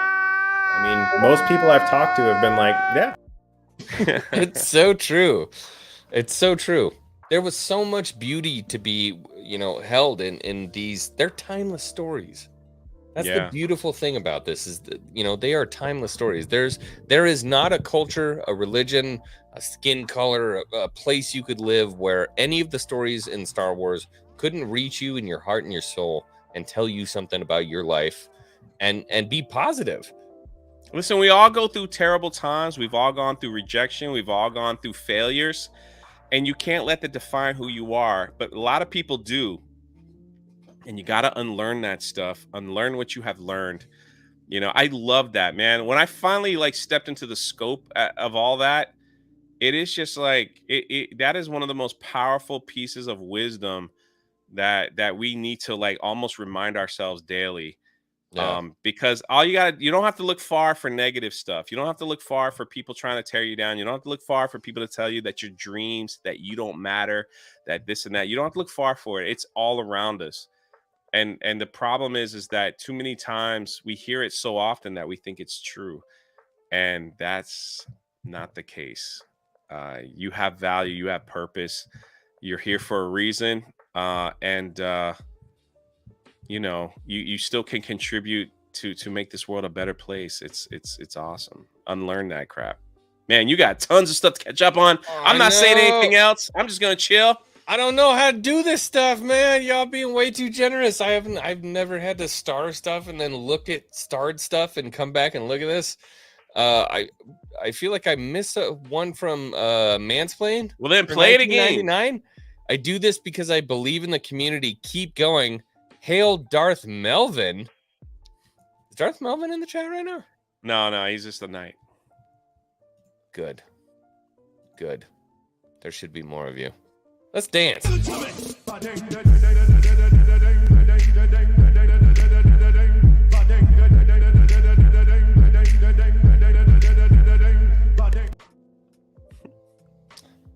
Speaker 8: I mean, most people I've talked to have been like, yeah.
Speaker 3: It's so true. It's so true. There was so much beauty to be, you know, held in these. They're timeless stories. That's the beautiful thing about this is that, you know, they are timeless stories. There is not a culture, a religion, a skin color, a place you could live where any of the stories in Star Wars couldn't reach you in your heart and your soul and tell you something about your life and be positive.
Speaker 4: Listen, we all go through terrible times. We've all gone through rejection. We've all gone through failures. And you can't let that define who you are. But a lot of people do. And you got to unlearn that stuff. Unlearn what you have learned. You know, I love that, man. When I finally like stepped into the scope of all that, it is just like that is one of the most powerful pieces of wisdom that we need to like almost remind ourselves daily. Because you don't have to look far for negative stuff. You don't have to look far for people trying to tear you down. You don't have to look far for people to tell you that your dreams, that you don't matter, that this and that. You don't have to look far for it. It's all around us. And the problem is that too many times we hear it so often that we think it's true. And that's not the case. You have value, you have purpose. You're here for a reason. You know, you still can contribute to make this world a better place. It's awesome. Unlearn that crap, man. You got tons of stuff to catch up on. I'm not saying anything else. I'm just gonna chill.
Speaker 3: I don't know how to do this stuff, man. Y'all being way too generous. I've never had to star stuff and then look at starred stuff and come back and look at this. I feel like I missed one from Mansplain.
Speaker 4: Well, then play it again.
Speaker 3: I do this because I believe in the community. Keep going. Hail Darth Melvin. Is Darth Melvin in the chat right now?
Speaker 4: No, he's just a knight.
Speaker 3: Good. Good. There should be more of you. Let's dance.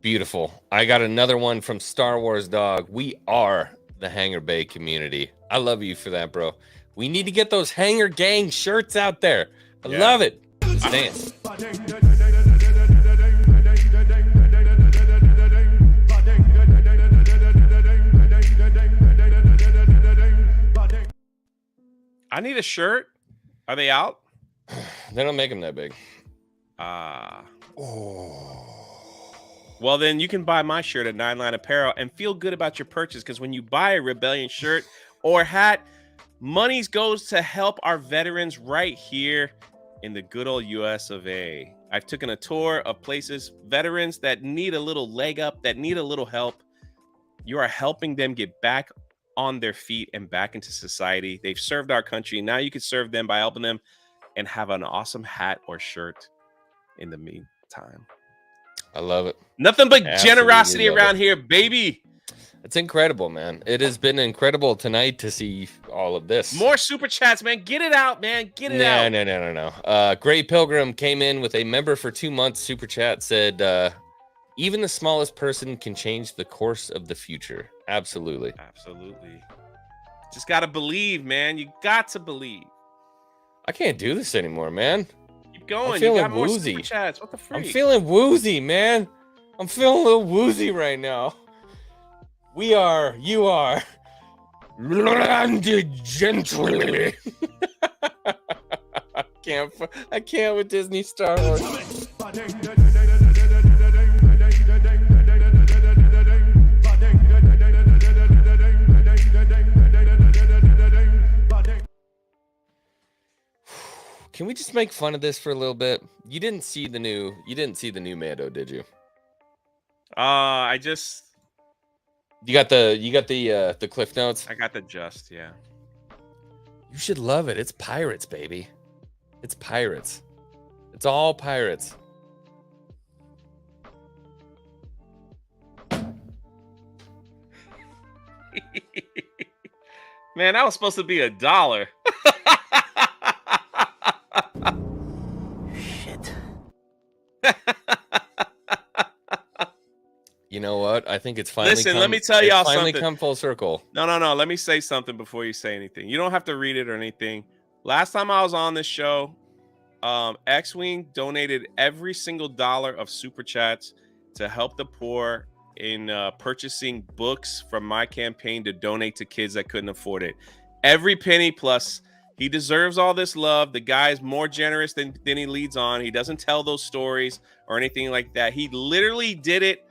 Speaker 3: Beautiful. I got another one from Star Wars Dog. We are the Hangar Bay community. I love you for that, bro. We need to get those Hangar Gang shirts out there. I love it. Let's dance.
Speaker 4: I need a shirt. Are they out?
Speaker 3: They don't make them that big.
Speaker 4: Well, then you can buy my shirt at 9 Line Apparel and feel good about your purchase, because when you buy a Rebellion shirt or hat, money goes to help our veterans right here in the good old US of A. I've taken a tour of places, veterans that need a little leg up, that need a little help. You are helping them get back on their feet and back into society. They've served our country. Now you can serve them by helping them and have an awesome hat or shirt in the meantime.
Speaker 3: I love it.
Speaker 4: Nothing but
Speaker 3: Absolutely
Speaker 4: generosity
Speaker 3: love
Speaker 4: around
Speaker 3: it.
Speaker 4: here, baby.
Speaker 3: It's incredible, man. It has been incredible tonight to see all of this.
Speaker 4: More super chats, man. Get it out, man. Get it out.
Speaker 3: No. Gray Pilgrim came in with a member for 2 months super chat, said, even the smallest person can change the course of the future. Absolutely.
Speaker 4: Absolutely. Just got to believe, man. You got to believe.
Speaker 3: I can't do this anymore, man.
Speaker 4: Keep going.
Speaker 3: I'm feeling
Speaker 4: You got more
Speaker 3: woozy.
Speaker 4: super chats. What the freak?
Speaker 3: I'm feeling woozy, man. I'm feeling a little woozy right now. You are. Landed gently. I can't with Disney Star Wars. Can we just make fun of this for a little bit? You didn't see the new Mando, did you?
Speaker 4: I just
Speaker 3: You got the Cliff Notes?
Speaker 4: I got the just, yeah.
Speaker 3: You should love it. It's pirates, baby. It's pirates. It's all pirates.
Speaker 4: Man, that was supposed to be $1.
Speaker 7: Shit.
Speaker 3: You know what? I think it's finally
Speaker 4: Listen, let me tell y'all
Speaker 3: finally
Speaker 4: something.
Speaker 3: come full circle.
Speaker 4: No. Let me say something before you say anything. You don't have to read it or anything. Last time I was on this show, X-Wing donated every single dollar of super chats to help the poor in purchasing books from my campaign to donate to kids that couldn't afford it. Every penny plus. He deserves all this love. The guy's more generous than he leads on. He doesn't tell those stories or anything like that. He literally did it.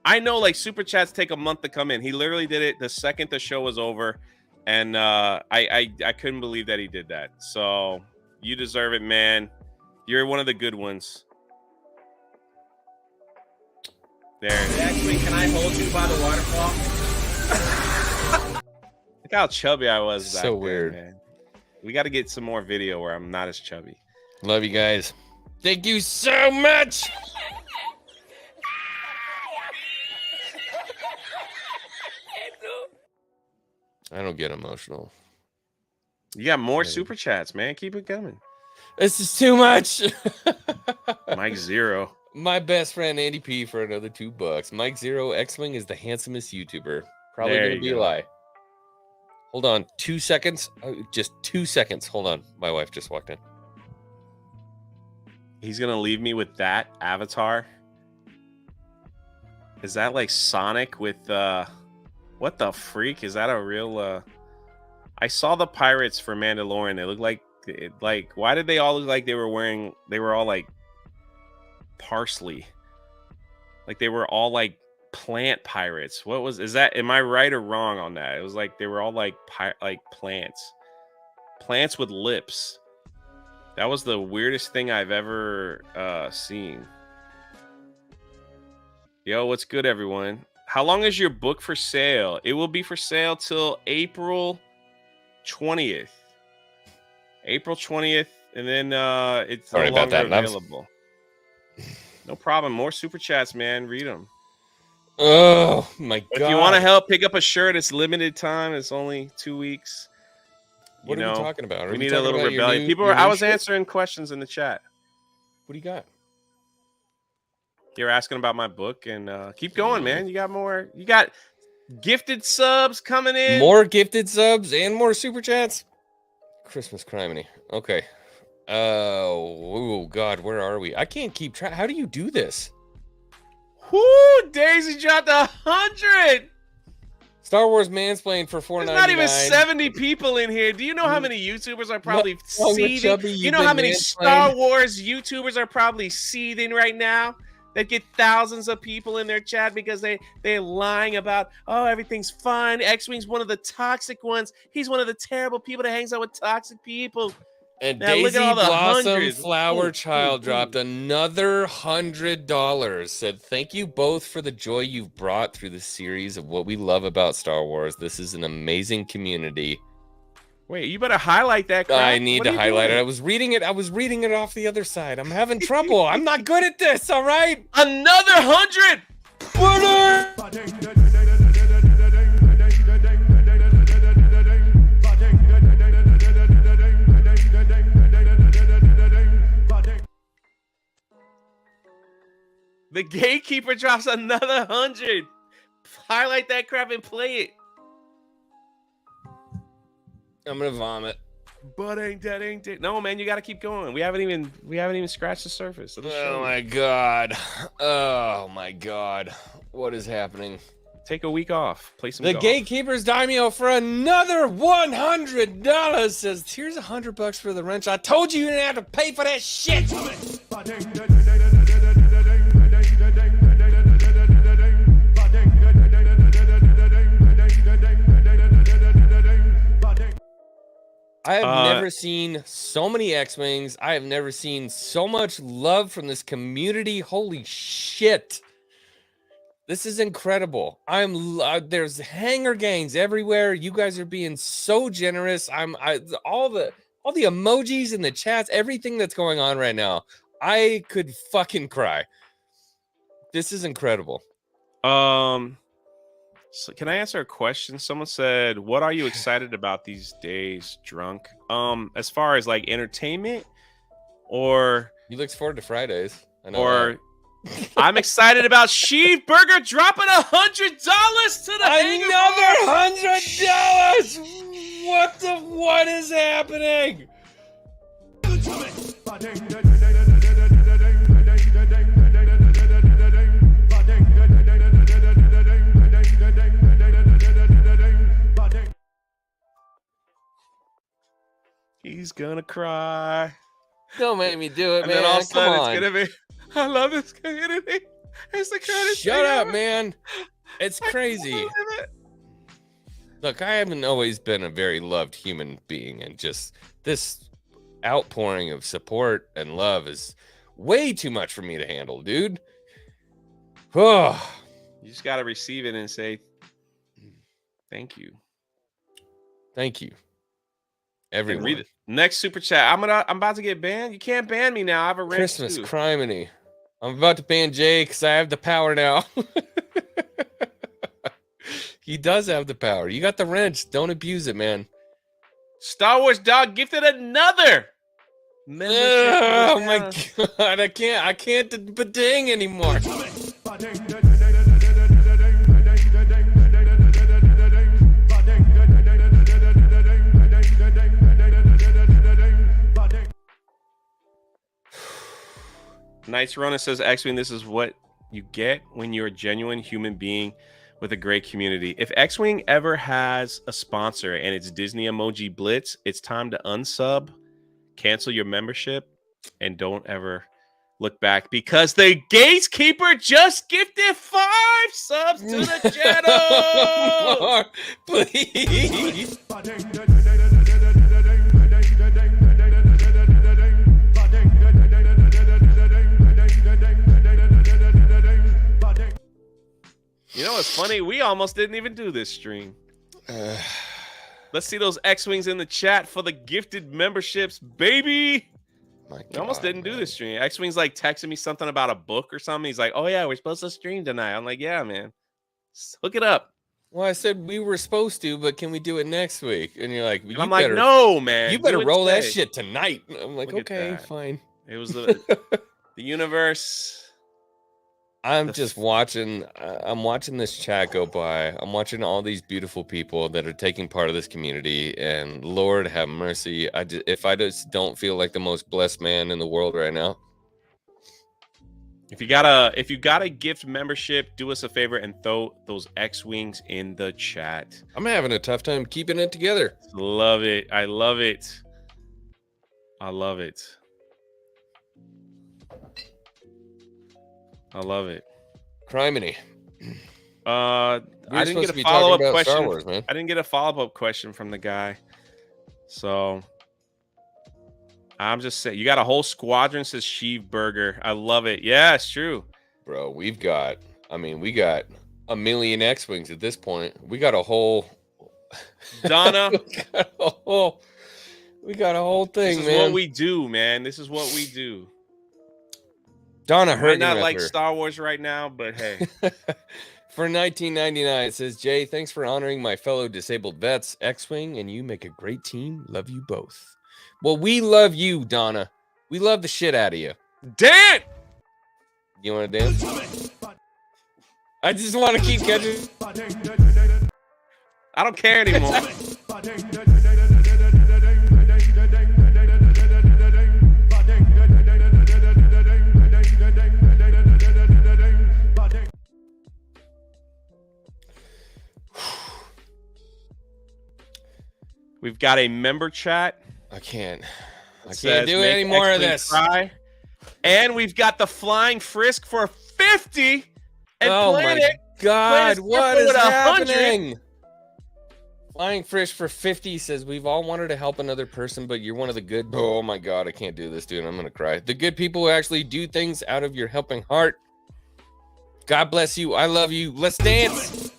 Speaker 4: I know, like, super chats take a month to come in. He literally did it the second the show was over, and I couldn't believe that he did that. So you deserve it, man. You're one of the good ones. There.
Speaker 9: Actually, can I hold you by the waterfall?
Speaker 4: Look how chubby I was.
Speaker 3: So
Speaker 4: back there,
Speaker 3: weird.
Speaker 4: man. We got to get some more video where I'm not as chubby.
Speaker 3: Love you guys. Thank you so much. I don't get emotional.
Speaker 4: You got more
Speaker 3: Maybe.
Speaker 4: super chats, man. Keep it coming.
Speaker 3: This is too much.
Speaker 4: Mike Zero.
Speaker 3: My best friend Andy P for another $2. Mike Zero X-Wing is the handsomest YouTuber. Probably
Speaker 4: There
Speaker 3: gonna
Speaker 4: you
Speaker 3: be a
Speaker 4: go.
Speaker 3: lie. Hold on, 2 seconds. Just 2 seconds. Hold on. My wife just walked in.
Speaker 4: He's gonna leave me with that avatar. Is that like Sonic with what the freak? Is that a real I saw the pirates for Mandalorian. They look like why did they all look like they were all like parsley? Like they were all like plant pirates. Am I right or wrong on that? It was like they were all like plants with lips. That was the weirdest thing I've ever seen. Yo, what's good, everyone? How long is your book for sale? It will be for sale till April 20th. April 20th, and then it's
Speaker 3: Sorry
Speaker 4: no
Speaker 3: about
Speaker 4: longer
Speaker 3: that.
Speaker 4: available. No problem. More super chats, man. Read them.
Speaker 3: Oh my god!
Speaker 4: If you want to help pick up a shirt, it's limited time. It's only 2 weeks.
Speaker 3: What are we talking about?
Speaker 4: We need a little rebellion. I was answering questions in the chat.
Speaker 3: What do you got?
Speaker 4: You're asking about my book, and keep going, man. You got more. You got gifted subs coming in.
Speaker 3: More gifted subs and more super chats. Christmas criminy. Okay. Oh God, where are we? I can't keep track. How do you do this?
Speaker 4: Whoo! Daisy dropped 100.
Speaker 3: Star Wars mansplain for $4.99.
Speaker 4: There's not even 70 people in here. Do you know how many YouTubers are probably seething? You know how many Star Wars YouTubers are probably seething right now? That get thousands of people in their chat because they're lying about, oh, everything's fine. X-Wing's one of the toxic ones. He's one of the terrible people that hangs out with toxic people.
Speaker 3: And
Speaker 4: now,
Speaker 3: Daisy Blossom
Speaker 4: hundreds.
Speaker 3: Flower Child dropped another $100. Said, thank you both for the joy you've brought through the series of what we love about Star Wars. This is an amazing community.
Speaker 4: Wait, you better highlight that crap.
Speaker 3: I need to highlight it. I was reading it off the other side. I'm having trouble. I'm not good at this, all right?
Speaker 4: Another 100! The gatekeeper drops another 100. Highlight that crap and play it.
Speaker 3: I'm gonna vomit.
Speaker 4: But ain't that? No, man, you got to keep going. We haven't even scratched the surface.
Speaker 3: Oh my god! Oh my god! What is happening?
Speaker 4: Take a week off. Play some.
Speaker 3: The
Speaker 4: golf.
Speaker 3: gatekeeper's daimyo for another $100 says, "Here's $100 for the wrench. I told you didn't have to pay for that shit." I have never seen so many X-Wings. I have never seen so much love from this community. Holy shit. This is incredible. There's hanger gangs everywhere. You guys are being so generous. All the emojis in the chats, everything that's going on right now. I could fucking cry. This is incredible.
Speaker 4: So can I answer a question? Someone said, "What are you excited about these days, drunk?" As far as like entertainment, or
Speaker 3: you look forward to Fridays, I know.
Speaker 4: Or I'm excited about Sheev Burger dropping $100 to the
Speaker 3: another $100. What is happening?
Speaker 4: He's gonna cry.
Speaker 3: Don't make me do it,
Speaker 4: and
Speaker 3: man.
Speaker 4: then all of a sudden
Speaker 3: Come on.
Speaker 4: it's gonna be, I love this community. It's the greatest.
Speaker 3: Shut up, man. It's crazy. Look, I haven't always been a very loved human being, and just this outpouring of support and love is way too much for me to handle, dude. Oh,
Speaker 4: you just gotta receive it and say, thank you.
Speaker 3: Thank you. Everyone.
Speaker 4: Read it. Next super chat. I'm about to get banned. You can't ban me now. I have a
Speaker 3: Christmas
Speaker 4: too.
Speaker 3: criminy. I'm about to ban Jay because I have the power now. He does have the power. You got the wrench. Don't abuse it, man.
Speaker 4: Star Wars Dog gifted another.
Speaker 3: Oh my god! I can't ba-ding anymore.
Speaker 4: Knights Rona says, X-Wing, this is what you get when you're a genuine human being with a great community. If X-Wing ever has a sponsor and it's Disney Emoji Blitz, it's time to unsub, cancel your membership, and don't ever look back, because the gatekeeper just gifted 5 subs to the channel.
Speaker 3: Please.
Speaker 4: You know what's funny? We almost didn't even do this stream. Let's see those X-Wings in the chat for the gifted memberships, baby. We almost didn't do this stream. X-Wing's like texting me something about a book or something. He's like, oh, yeah, we're supposed to stream tonight. I'm like, yeah, man. Hook it up.
Speaker 3: Well, I said we were supposed to, but can we do it next week? And you're like,
Speaker 4: I'm like, no, man.
Speaker 3: You better roll that shit tonight. I'm like, okay, fine.
Speaker 4: It was the universe.
Speaker 3: I'm just watching. I'm watching this chat go by. I'm watching all these beautiful people that are taking part of this community. And Lord have mercy. If I just don't feel like the most blessed man in the world right now.
Speaker 4: If you gotta gift membership, do us a favor and throw those X-Wings in the chat.
Speaker 3: I'm having a tough time keeping it together.
Speaker 4: Love it. I love it. I love it. I love it.
Speaker 3: Criminy.
Speaker 4: I didn't get a follow-up question.
Speaker 3: Star Wars, man.
Speaker 4: I didn't get a follow-up question from the guy. So I'm just saying, you got a whole squadron, says Sheev Burger. I love it. Yeah, it's true.
Speaker 3: Bro, we got a million X-Wings at this point. We got a whole
Speaker 4: Donna.
Speaker 3: we got a whole thing, man.
Speaker 4: This is what we do, man. This is what we do.
Speaker 3: Donna
Speaker 4: might not like Star Wars right now, but hey.
Speaker 3: For $19.99, it says, Jay, thanks for honoring my fellow disabled vets, X-Wing, and you make a great team. Love you both. Well, we love you, Donna. We love the shit out of you.
Speaker 4: Dan!
Speaker 3: You want to dance? I just want to keep catching.
Speaker 4: I don't care anymore. We've got a member chat.
Speaker 3: I can't do any more of this.
Speaker 4: Cry. And we've got the Flying Frisk for 50. And
Speaker 3: oh my God, what is happening? Flying Frisk for 50 says, we've all wanted to help another person, but you're one of the good. Oh my God, I can't do this, dude. I'm going to cry. The good people who actually do things out of your helping heart. God bless you. I love you. Let's dance.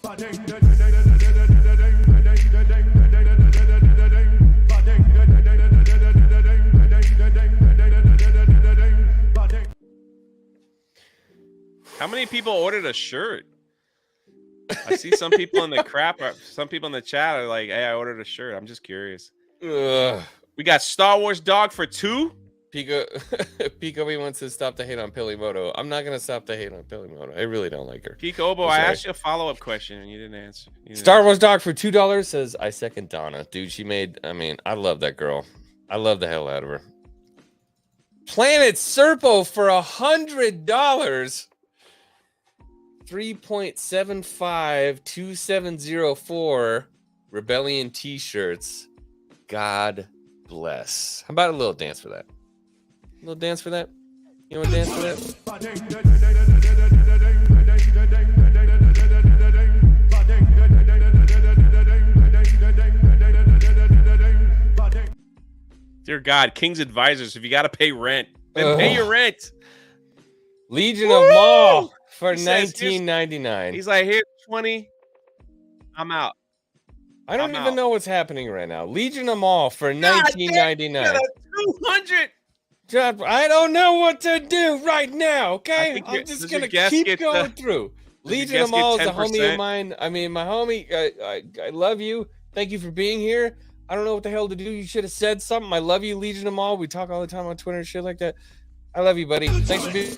Speaker 4: How many people ordered a shirt? I see some people in the some people in the chat are like, hey, I ordered a shirt. I'm just curious. We got Star Wars Dog for 2.
Speaker 3: Pico wants to stop the hate on Pilimoto. I'm not going to stop the hate on Pilimoto. I really don't like her.
Speaker 4: Pico Obo, I asked you a follow-up question and you didn't answer.
Speaker 3: Star Wars Dog for $2 says, I second Donna. Dude, I love that girl. I love the hell out of her. Planet Serpo for $100. 3.752704 Rebellion t-shirts. God bless. How about a little dance for that? A little dance for that? You want to dance for that?
Speaker 4: Dear God, King's Advisors, if you got to pay rent, then pay your rent.
Speaker 3: Legion of Maul for $19.99.
Speaker 4: He's like, here's 20. I'm out.
Speaker 3: I don't even know what's happening right now. Legion of Maul for $19.99.
Speaker 4: 200.
Speaker 3: I don't know what to do right now. Okay, I'm just gonna keep going through. Legion of Maul is a homie of mine. I mean, my homie. I love you. Thank you for being here. I don't know what the hell to do. You should have said something. I love you, Legion of Maul. We talk all the time on Twitter and shit like that. I love you, buddy. Thanks for being.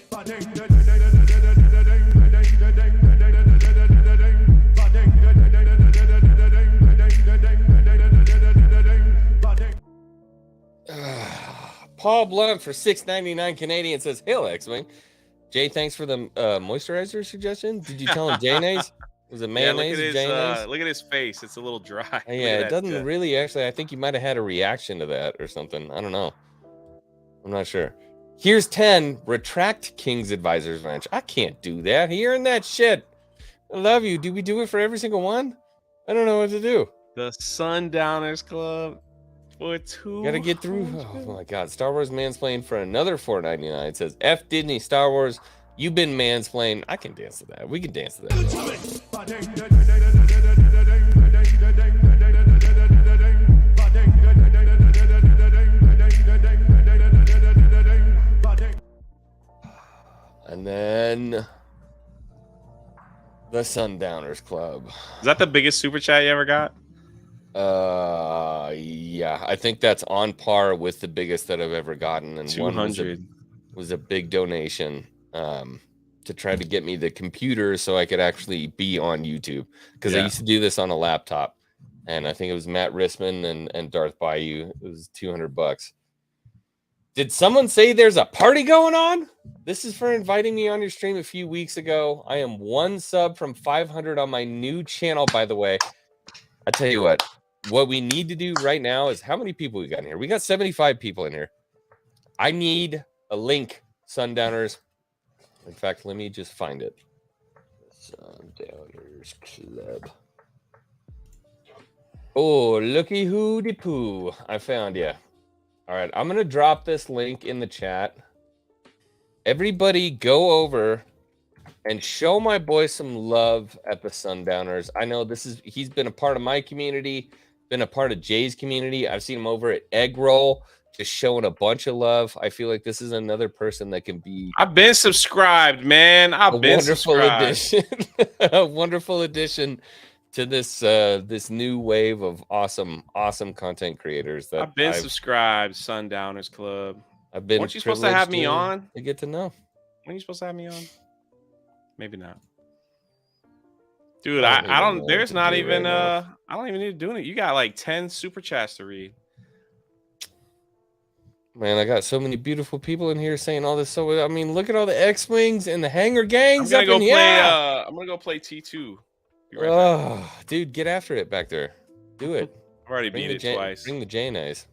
Speaker 3: Paul Blunt for $6.99 Canadian says, "Hail X-Wing." Jay, thanks for the moisturizer suggestion. Did you tell him mayonnaise? Was it mayonnaise?
Speaker 4: Look at his face. It's a little dry.
Speaker 3: Yeah, it doesn't really actually. I think he might have had a reaction to that or something. I don't know. I'm not sure. Here's 10. Retract King's Advisors Ranch. I can't do that. Hearing that shit. I love you. Do we do it for every single one? I don't know what to do.
Speaker 4: The Sundowners Club. For 2.
Speaker 3: Gotta get through. Oh my God. Star Wars Mansplain for another $4.99. It says, F Disney Star Wars. You've been mansplained. I can dance to that. We can dance to that. And then the Sundowners Club.
Speaker 4: Is that the biggest super chat you ever got?
Speaker 3: Yeah, I think that's on par with the biggest that I've ever gotten, and
Speaker 4: 200
Speaker 3: one was a big donation to try to get me the computer so I could actually be on YouTube, because I used to do this on a laptop, and I think it was Matt Risman and Darth Bayou. It was $200. Did someone say there's a party going on? This is for inviting me on your stream a few weeks ago. I am 1 sub from 500 on my new channel, by the way. I tell you what we need to do right now is, how many people we got in here? We got 75 people in here. I need a link, Sundowners. In fact, let me just find it. Sundowners Club. Oh, looky hoo-de poo. I found you. All right, I'm going to drop this link in the chat. Everybody go over and show my boy some love at the Sundowners. I know he's been a part of my community, been a part of Jay's community. I've seen him over at Egg Roll, just showing a bunch of love. I feel like this is another person that can be...
Speaker 4: I've been subscribed, man. I've been subscribed.
Speaker 3: Addition. A wonderful addition to this new wave of awesome content creators that
Speaker 4: I've been subscribed. Sundowners Club.
Speaker 3: I've been.
Speaker 4: Weren't you supposed to have me on?
Speaker 3: To get to know.
Speaker 4: When you supposed to have me on? Maybe not. Dude, I don't. There's not even. I don't even need to do it. You got like 10 super chats to read.
Speaker 3: Man, I got so many beautiful people in here saying all this. So I mean, look at all the X-wings and the Hanger gangs.
Speaker 4: I'm gonna go play T2.
Speaker 3: Oh, dude, get after it back there. Do it.
Speaker 4: I've already beat it twice.
Speaker 3: Bring the J-Nice.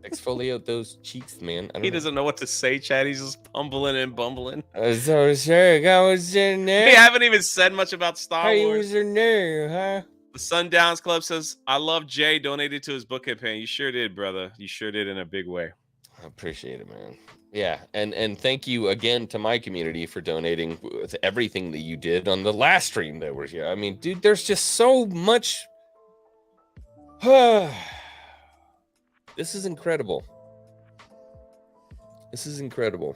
Speaker 3: Exfoliate those cheeks, man.
Speaker 4: He doesn't know what to say, Chad. He's just bumbling and bumbling.
Speaker 3: So sure, I was in there.
Speaker 4: We haven't even said much about Star Wars.
Speaker 3: Was in there, huh?
Speaker 4: The Sundowns Club says, I love Jay, donated to his book campaign. You sure did, brother. You sure did in a big way.
Speaker 3: I appreciate it, man. Yeah, and thank you again to my community for donating with everything that you did on the last stream that was here. I mean, dude, there's just so much. This is incredible. This is incredible.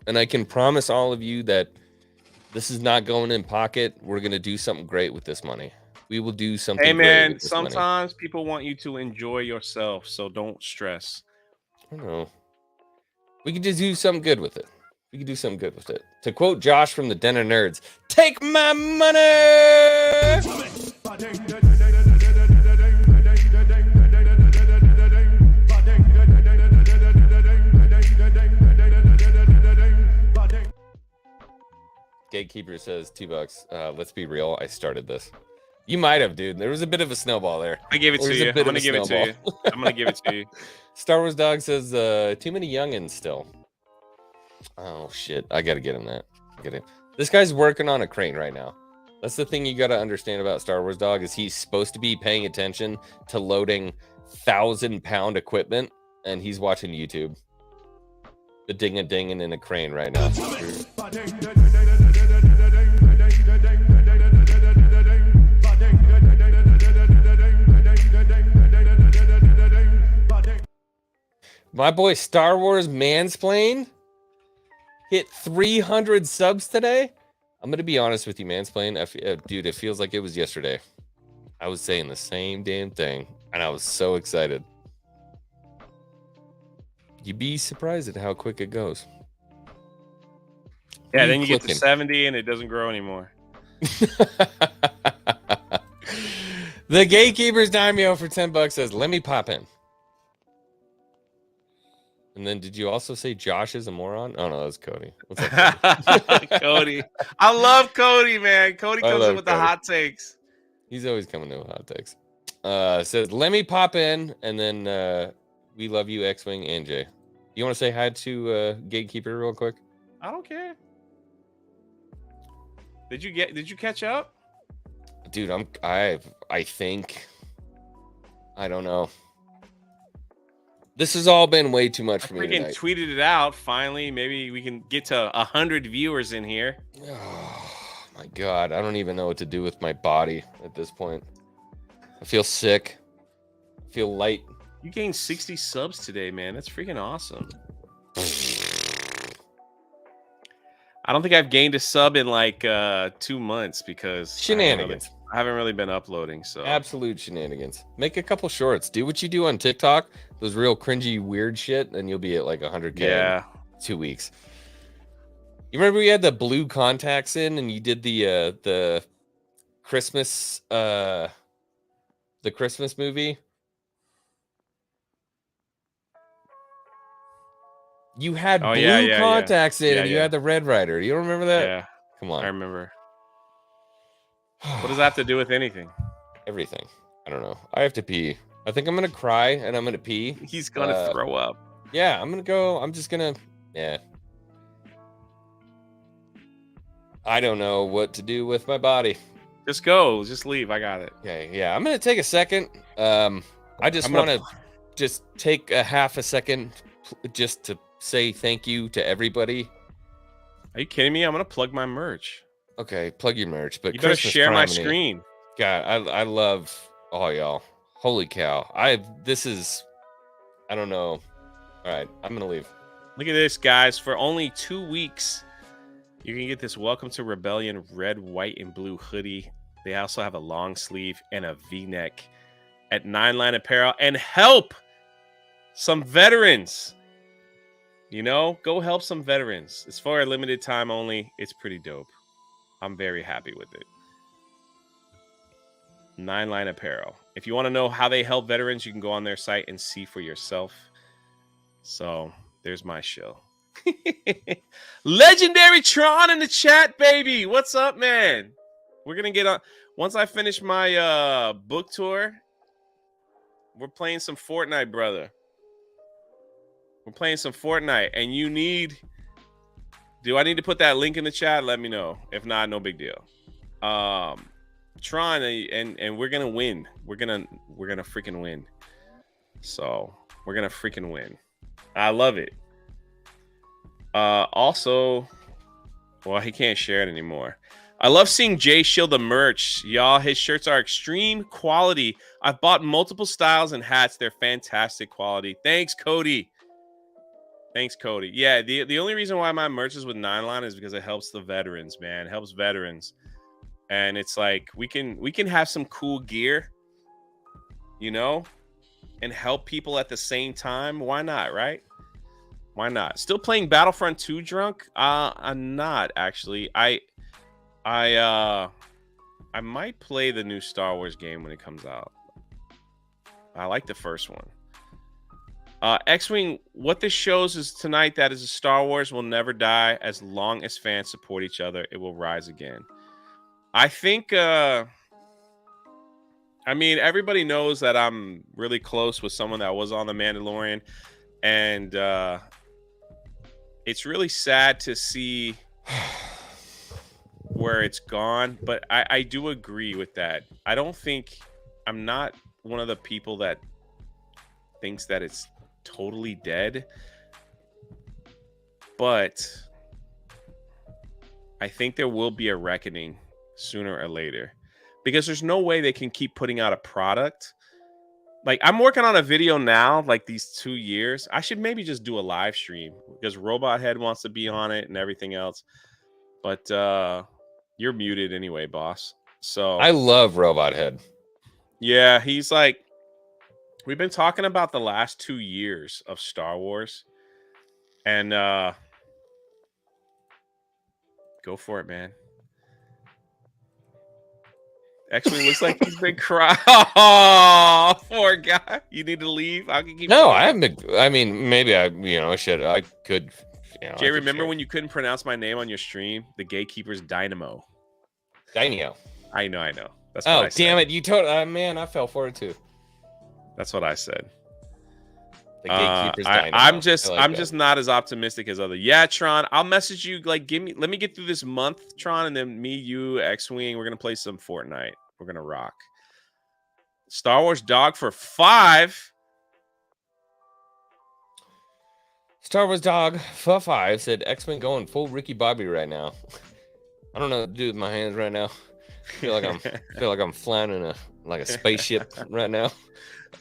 Speaker 3: And I can promise all of you that this is not going in pocket. We're going to do something great with this money. We will do something
Speaker 4: Hey,
Speaker 3: great
Speaker 4: man,
Speaker 3: with this
Speaker 4: sometimes
Speaker 3: money.
Speaker 4: people want you to enjoy yourself, so don't stress.
Speaker 3: I don't know. We could just do something good with it. We could do something good with it. To quote Josh from the Den of Nerds, take my money! Gatekeeper says $2. Let's be real. I started this. You might have, dude. There was a bit of a snowball there.
Speaker 4: I gave it to you. I'm going to give it to you. I'm going to give it to you.
Speaker 3: Star Wars Dog says too many youngins still. Oh, shit. I got to get him that. Get him. This guy's working on a crane right now. That's the thing you got to understand about Star Wars Dog is he's supposed to be paying attention to loading 1,000-pound equipment, and he's watching YouTube. The ding-a-dinging in a crane right now. My boy Star Wars Mansplain hit 300 subs today. I'm going to be honest with you, Mansplain. Dude, it feels like it was yesterday. I was saying the same damn thing, and I was so excited. You'd be surprised at how quick it goes.
Speaker 4: Yeah, then you get to 70 and it doesn't grow anymore.
Speaker 3: The Gatekeeper's Daimyo for $10 says, let me pop in. And then did you also say Josh is a moron? Oh, no, that's Cody. What's up,
Speaker 4: Cody? Cody. I love Cody, man. Cody comes in with the hot takes.
Speaker 3: He's always coming in with hot takes. Says, let me pop in. And then we love you, X-Wing and Jay. You want to say hi to Gatekeeper real quick?
Speaker 4: I don't care. Did you catch up?
Speaker 3: Dude, I think, I don't know. This has all been way too much
Speaker 4: I
Speaker 3: for me
Speaker 4: freaking
Speaker 3: tonight.
Speaker 4: tweeted it out. Finally, maybe we can get to 100 viewers in here.
Speaker 3: Oh my God, I don't even know what to do with my body at this point. I feel sick. I feel light.
Speaker 4: You gained 60 subs today, man. That's freaking awesome. I don't think I've gained a sub in like 2 months because
Speaker 3: Shenanigans.
Speaker 4: I haven't really been uploading. So
Speaker 3: Absolute shenanigans. Make a couple shorts. Do what you do on TikTok. Those real cringy, weird shit, and you'll be at like 100K in 2 weeks. You remember we had the blue contacts in, and you did the Christmas movie. You had blue contacts in, and you had the Red Rider. You don't remember that?
Speaker 4: Yeah.
Speaker 3: Come on.
Speaker 4: I remember. What does that have to do with anything?
Speaker 3: Everything. I don't know. I have to pee. I think I'm gonna cry and I'm gonna pee.
Speaker 4: He's gonna throw up.
Speaker 3: Yeah, I'm gonna go. I'm just gonna. Yeah. I don't know what to do with my body.
Speaker 4: Just go. Just leave. I got it.
Speaker 3: Okay. Yeah, I'm gonna take a second. I just want to just take a half a second just to say thank you to everybody.
Speaker 4: Are you kidding me? I'm gonna plug my merch.
Speaker 3: Okay, plug your merch, but
Speaker 4: you better
Speaker 3: Christmas
Speaker 4: share my
Speaker 3: Promeny.
Speaker 4: screen.
Speaker 3: God, I love all y'all. Holy cow! This is, I don't know. All right, I'm gonna leave.
Speaker 4: Look at this, guys. For only 2 weeks, you can get this Welcome to Rebellion red, white, and blue hoodie. They also have a long sleeve and a V-neck at 9 Line Apparel, and help some veterans. You know, go help some veterans. It's for a limited time only. It's pretty dope. I'm very happy with it. 9 Line Apparel. If you want to know how they help veterans, you can go on their site and see for yourself. So there's my show. Legendary Tron in the chat, baby. What's up, man? We're going to get on. Once I finish my book tour, we're playing some Fortnite, brother. We're playing some Fortnite, and you need... Do I need to put that link in the chat? Let me know. If not, no big deal. Tron, and we're gonna win. We're gonna freaking win. So we're gonna freaking win. I love it. Also, well, he can't share it anymore. I love seeing Jay Shield the merch, y'all. His shirts are extreme quality. I've bought multiple styles and hats. They're fantastic quality. Thanks, Cody. Thanks, Cody. Yeah, the only reason why my merch is with 9 Line is because it helps the veterans, man. It helps veterans. And it's like we can have some cool gear, you know, and help people at the same time. Why not, right? Why not? Still playing Battlefront 2 drunk? I'm not actually. I might play the new Star Wars game when it comes out. I like the first one. X-Wing, what this shows is tonight that is a Star Wars will never die as long as fans support each other. It will rise again. I think, I mean, everybody knows that I'm really close with someone that was on The Mandalorian. And it's really sad to see where it's gone. But I do agree with that. I'm not one of the people that thinks that it's totally dead, but I think there will be a reckoning sooner or later, because there's no way they can keep putting out a product. Like, I'm working on a video now, like these 2 years. I should maybe just do a live stream because Robot Head wants to be on it and everything else. But you're muted anyway, boss. So
Speaker 3: I love Robot Head.
Speaker 4: Yeah, he's like, we've been talking about the last 2 years of Star Wars, and go for it, man. X-Wing looks like he's been crying. Oh, poor guy. You need to leave. I can keep.
Speaker 3: No, I haven't been. I mean, maybe I could.
Speaker 4: Jay, remember when you couldn't pronounce my name on your stream? The Gatekeeper's Dynamo.
Speaker 3: Dynamo.
Speaker 4: I know. That's what I said.
Speaker 3: Damn it! You told man, I fell for it too.
Speaker 4: That's what I said.
Speaker 3: The Gatekeeper's Dynamo.
Speaker 4: I'm just not as optimistic as other. Yeah, Tron, I'll message you. Like, let me get through this month, Tron, and then me, you, X-Wing, we're gonna play some Fortnite. We're gonna rock. Star Wars dog for 5.
Speaker 3: Star Wars Dog for 5 said X-Men going full Ricky Bobby right now. I don't know what to do with my hands right now. I feel like I'm flying in a spaceship right now.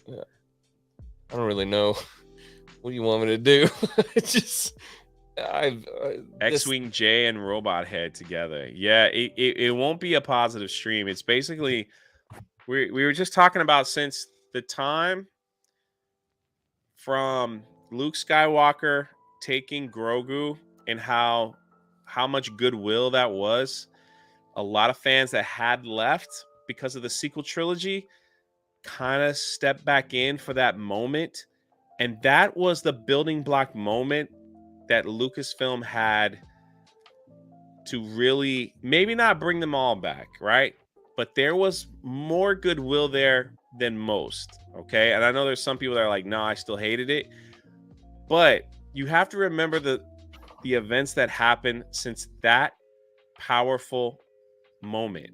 Speaker 3: I don't really know. What do you want me to do? It's just
Speaker 4: X-Wing J and Robot Head together. Yeah, it won't be a positive stream. It's basically we were just talking about since the time from Luke Skywalker taking Grogu and how much goodwill that was. A lot of fans that had left because of the sequel trilogy kind of stepped back in for that moment. And that was the building block moment that Lucasfilm had to really maybe not bring them all back, right? But there was more goodwill there than most, okay? And I know there's some people that are like, no, I still hated it. But you have to remember the events that happened since that powerful moment.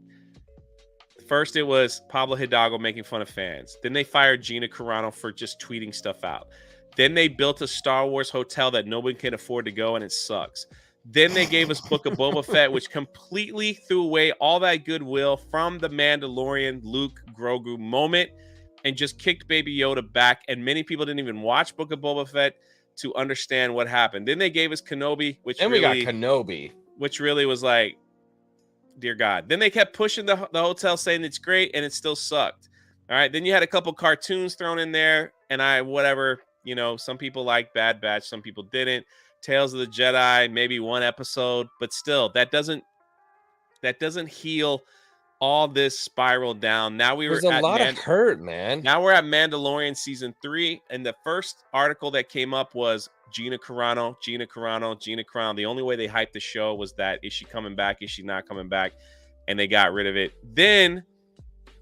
Speaker 4: First, it was Pablo Hidalgo making fun of fans. Then they fired Gina Carano for just tweeting stuff out. Then they built a Star Wars hotel that nobody can afford to go, and it sucks. Then they gave us Book of Boba Fett, which completely threw away all that goodwill from the Mandalorian Luke Grogu moment and just kicked Baby Yoda back. And many people didn't even watch Book of Boba Fett to understand what happened. Then they gave us Kenobi, which
Speaker 3: we got Kenobi,
Speaker 4: which really was like, dear God. Then they kept pushing the hotel, saying it's great, and it still sucked. All right. Then you had a couple cartoons thrown in there, and some people liked Bad Batch, some people didn't. Tales of the Jedi, maybe one episode, but still, that doesn't heal all this spiral down. Now
Speaker 3: there's a lot of hurt, man.
Speaker 4: Now we're at Mandalorian season 3, and the first article that came up was Gina Carano. The only way they hyped the show was that, is she coming back? Is she not coming back? And they got rid of it. Then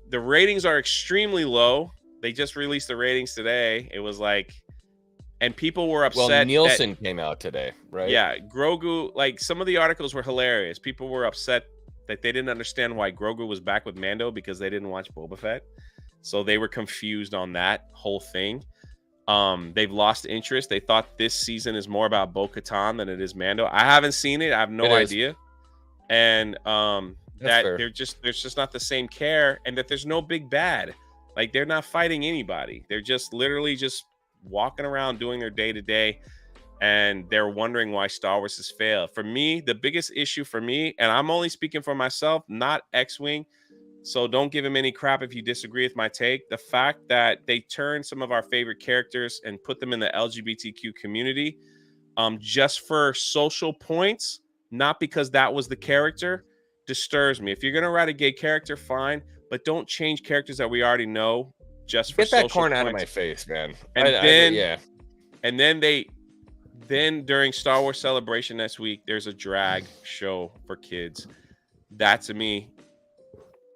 Speaker 4: the ratings are extremely low. They just released the ratings today. It was like, and people were upset.
Speaker 3: Well, Nielsen came out today, right?
Speaker 4: Yeah, Grogu, like some of the articles were hilarious. People were upset that they didn't understand why Grogu was back with Mando because they didn't watch Boba Fett. So they were confused on that whole thing. They've lost interest. They thought this season is more about Bo-Katan than it is Mando. I haven't seen it. I have no idea. And there's just not the same care, and that there's no big bad. Like, they're not fighting anybody. They're just literally just walking around doing their day-to-day, and they're wondering why Star Wars has failed. For me, the biggest issue for me, and I'm only speaking for myself, not X-Wing, so don't give him any crap if you disagree with my take. The fact that they turned some of our favorite characters and put them in the LGBTQ community just for social points, not because that was the character, disturbs me. If you're going to write a gay character, fine, but don't change characters that we already know just for social points.
Speaker 3: Get that corn out of my face, man.
Speaker 4: And then during Star Wars Celebration next week, there's a drag show for kids. That, to me,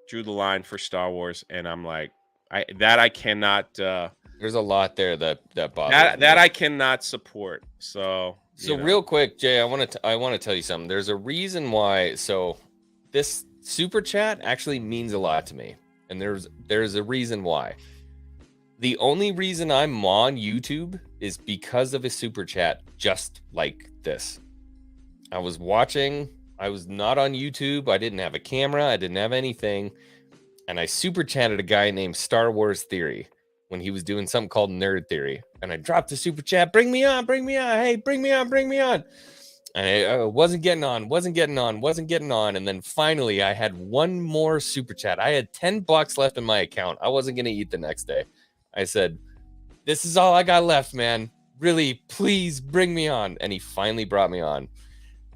Speaker 4: drew the line for Star Wars, and I'm like, I cannot.
Speaker 3: There's a lot there that bothers me.
Speaker 4: That I cannot support. So
Speaker 3: real quick, Jay, I want to tell you something. There's a reason why. So this super chat actually means a lot to me, and there's a reason why. The only reason I'm on YouTube is because of a super chat just like this. I was not on YouTube. I didn't have a camera. I didn't have anything. And I super chatted a guy named Star Wars Theory when he was doing something called Nerd Theory. And I dropped a super chat. Bring me on. Hey, bring me on. And I wasn't getting on. And then finally I had one more super chat. I had $10 left in my account. I wasn't going to eat the next day. I said, this is all I got left, man. Really, please bring me on. And he finally brought me on.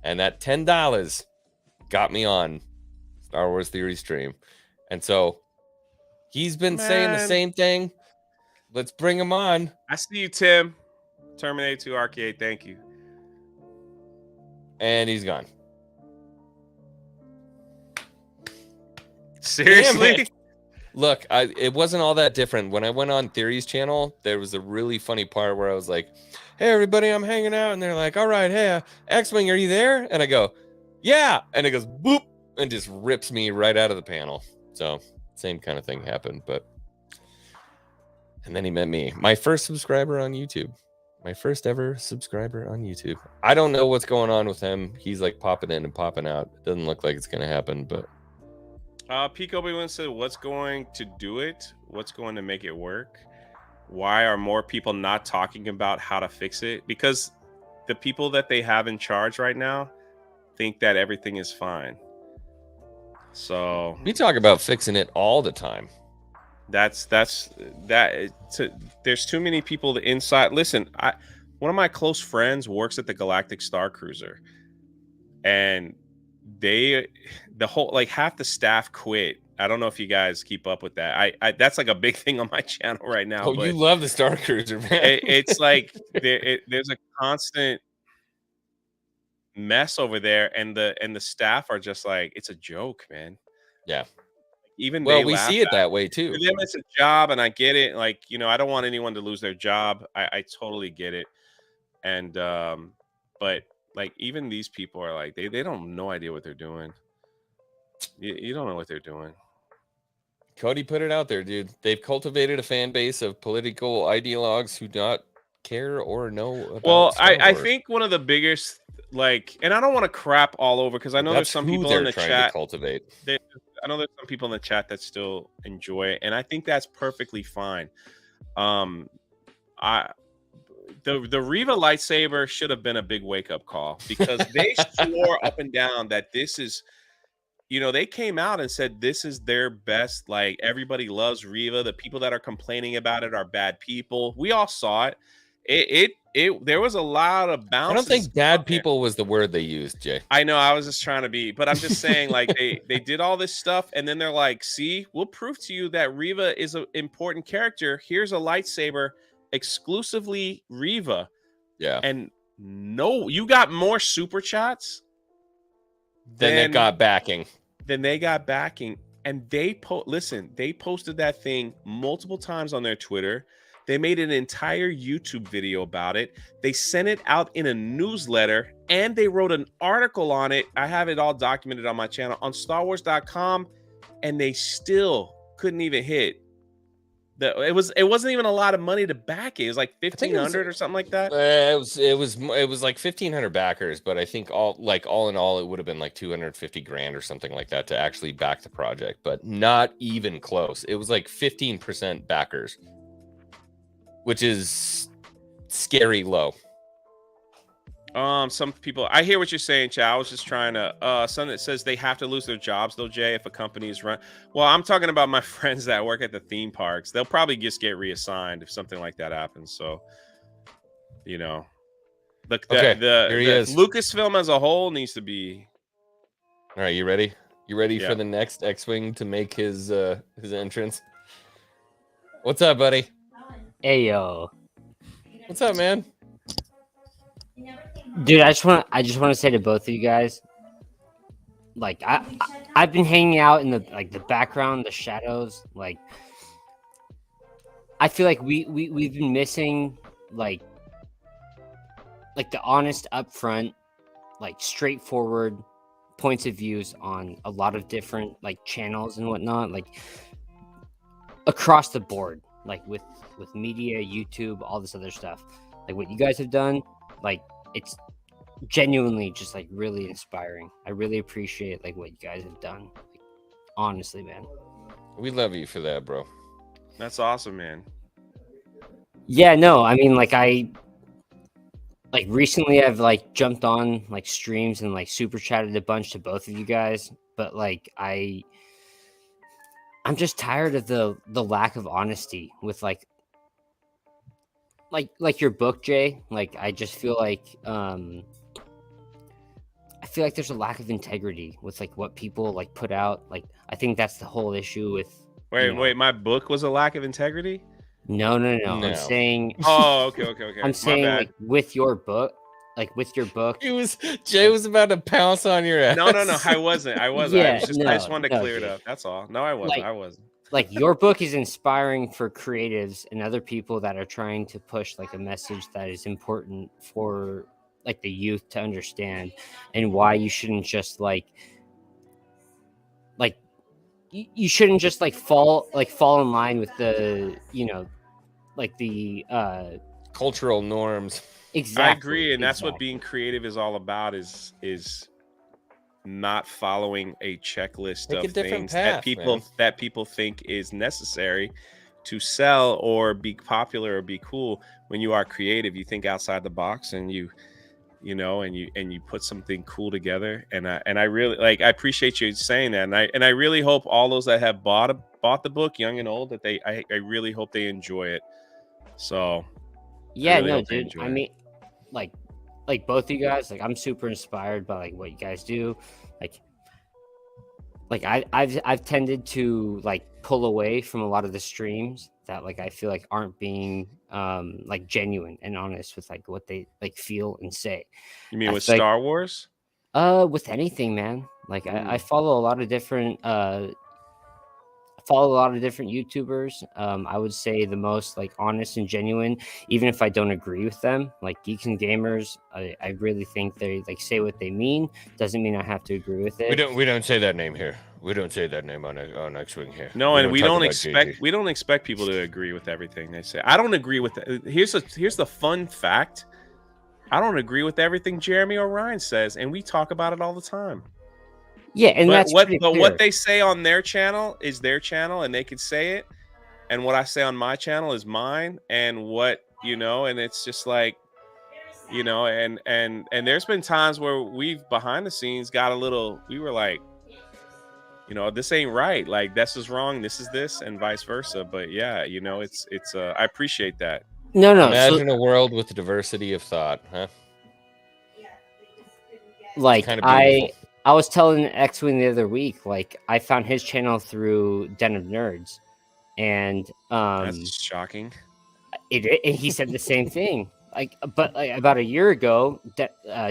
Speaker 3: And that $10 got me on Star Wars Theory stream. And so he's been saying the same thing. Let's bring him on.
Speaker 4: I see you, Tim. Terminator 2 Arcade, thank you.
Speaker 3: And he's gone.
Speaker 4: Seriously?
Speaker 3: Look, it wasn't all that different. When I went on Theory's channel, there was a really funny part where I was like, hey, everybody, I'm hanging out. And they're like, all right, hey, X-Wing, are you there? And I go, yeah. And it goes, boop, and just rips me right out of the panel. So same kind of thing happened. And then he met me. My first subscriber on YouTube. My first ever subscriber on YouTube. I don't know what's going on with him. He's like popping in and popping out. It doesn't look like it's gonna happen, but
Speaker 4: Peak Obi-Wan said, what's going to do it? What's going to make it work? Why are more people not talking about how to fix it? Because the people that they have in charge right now think that everything is fine. So
Speaker 3: we talk about fixing it all the time.
Speaker 4: There's too many people inside. Listen, one of my close friends works at the Galactic Star Cruiser, and the whole like half the staff quit. I don't know if you guys keep up with that. I that's like a big thing on my channel right now.
Speaker 3: Oh, you love the Star Cruiser, man.
Speaker 4: It's like there's a constant mess over there, and the staff are just like, it's a joke, man.
Speaker 3: Yeah.
Speaker 4: Even
Speaker 3: well, we see it that way too.
Speaker 4: For them, it's a job, and I get it. Like, you know, I don't want anyone to lose their job. I totally get it. And but like, even these people are like, they don't have no idea what they're doing. You don't know what they're doing.
Speaker 3: Cody put it out there, dude. They've cultivated a fan base of political ideologues who don't care or know about Star Wars.
Speaker 4: I think one of the biggest, like, and I don't want to crap all over, because I know there's some people in the chat
Speaker 3: to cultivate.
Speaker 4: I know there's some people in the chat that still enjoy it, and I think that's perfectly fine. The Reva lightsaber should have been a big wake up call, because they swore up and down that this is, you know, they came out and said this is their best. Like, everybody loves Reva. The people that are complaining about it are bad people. We all saw it. There was a lot of bounces.
Speaker 3: I don't think bad people was the word they used, Jay.
Speaker 4: I know, I was just trying to be, but I'm just saying, like, they did all this stuff, and then they're like, see, we'll prove to you that Reva is an important character. Here's a lightsaber exclusively Reva.
Speaker 3: Yeah.
Speaker 4: And no, you got more super chats
Speaker 3: than they got backing.
Speaker 4: And they posted that thing multiple times on their Twitter. They made an entire YouTube video about it. They sent it out in a newsletter, and they wrote an article on it. I have it all documented on my channel on StarWars.com, and they still couldn't even hit. It wasn't even a lot of money to back it. It was like 1,500 or something like that.
Speaker 3: It was like 1,500 backers, but I think all in all, it would have been like 250 grand or something like that to actually back the project, but not even close. It was like 15% backers, which is scary low.
Speaker 4: Some people, I hear what you're saying, Chad. I was just trying to something that says they have to lose their jobs though, Jay, if a company is run. Well, I'm talking about my friends that work at the theme parks. They'll probably just get reassigned if something like that happens. So, you know, the Lucasfilm as a whole needs to be.
Speaker 3: All right, you ready? You ready for the next X-Wing to make his entrance? What's up, buddy?
Speaker 10: Hey yo.
Speaker 3: What's up, man?
Speaker 10: Dude, I just want to say to both of you guys, like, I've been hanging out in the background, the shadows. Like, I feel like we've been missing like the honest, upfront, like, straightforward points of views on a lot of different like channels and whatnot, like across the board, like with media, YouTube, all this other stuff. Like what you guys have done, like, it's genuinely just like really inspiring. I really appreciate like what you guys have done. Like, honestly, man.
Speaker 3: We love you for that, bro.
Speaker 4: That's awesome, man.
Speaker 10: Yeah, no, I mean, like, recently I've like jumped on like streams and like super chatted a bunch to both of you guys, but like I'm just tired of the lack of honesty with like your book, Jay. Like, I just feel like there's a lack of integrity with like what people like put out. Like, I think that's the whole issue with.
Speaker 4: Wait, my book was a lack of integrity?
Speaker 10: No. I'm saying.
Speaker 4: Oh, okay.
Speaker 10: I'm saying like with your book.
Speaker 3: Jay was about to pounce on your ass.
Speaker 4: No. I wasn't.
Speaker 10: Yeah,
Speaker 4: I just wanted to clear it up. That's all. No, I wasn't.
Speaker 10: Like,
Speaker 4: I wasn't.
Speaker 10: Like, your book is inspiring for creatives and other people that are trying to push like a message that is important for like the youth to understand, and why you shouldn't just like you shouldn't just like fall in line with the, you know, like the
Speaker 3: cultural norms.
Speaker 10: Exactly.
Speaker 4: I agree, and that's what being creative is all about. Is not following a checklist
Speaker 3: Take
Speaker 4: of
Speaker 3: a different
Speaker 4: things
Speaker 3: path,
Speaker 4: that people think is necessary to sell or be popular or be cool. When you are creative, you think outside the box, and you put something cool together. And I really I appreciate you saying that, and I really hope all those that have bought the book, young and old, that I really hope they enjoy it. So
Speaker 10: yeah,
Speaker 4: really
Speaker 10: no,
Speaker 4: hope they
Speaker 10: dude.
Speaker 4: enjoy
Speaker 10: I
Speaker 4: it.
Speaker 10: mean, like both of you guys, like I'm super inspired by like what you guys do. Like I've tended to like pull away from a lot of the streams that like I feel like aren't being like genuine and honest with like what they like feel and say.
Speaker 4: You mean
Speaker 10: I
Speaker 4: with
Speaker 10: feel like-
Speaker 4: Star Wars?
Speaker 10: With anything, man. Like I follow a lot of different YouTubers. I would say the most like honest and genuine, even if I don't agree with them, like Geeks and Gamers. I really think they like say what they mean. Doesn't mean I have to agree with it.
Speaker 3: We don't say that name here. We don't say that name on X-Wing here.
Speaker 4: No, and we
Speaker 3: talk
Speaker 4: don't
Speaker 3: about
Speaker 4: expect people to agree with everything they say. I don't agree with it. Here's the fun fact. I don't agree with everything Jeremy O'Ryan says, and we talk about it all the time.
Speaker 10: Yeah, and that's
Speaker 4: what they say on their channel is their channel, and they can say it. And what I say on my channel is mine, and and it's just like, and there's been times where we've behind the scenes we were like, this ain't right. Like, this is wrong. This is this, and vice versa. But yeah, it's I appreciate that.
Speaker 10: No.
Speaker 3: Imagine a world with diversity of thought, huh?
Speaker 10: Like
Speaker 3: kind of beautiful.
Speaker 10: I was telling X-Wing the other week, like I found his channel through Den of Nerds, and
Speaker 4: That's shocking.
Speaker 10: He said the same thing. But about a year ago,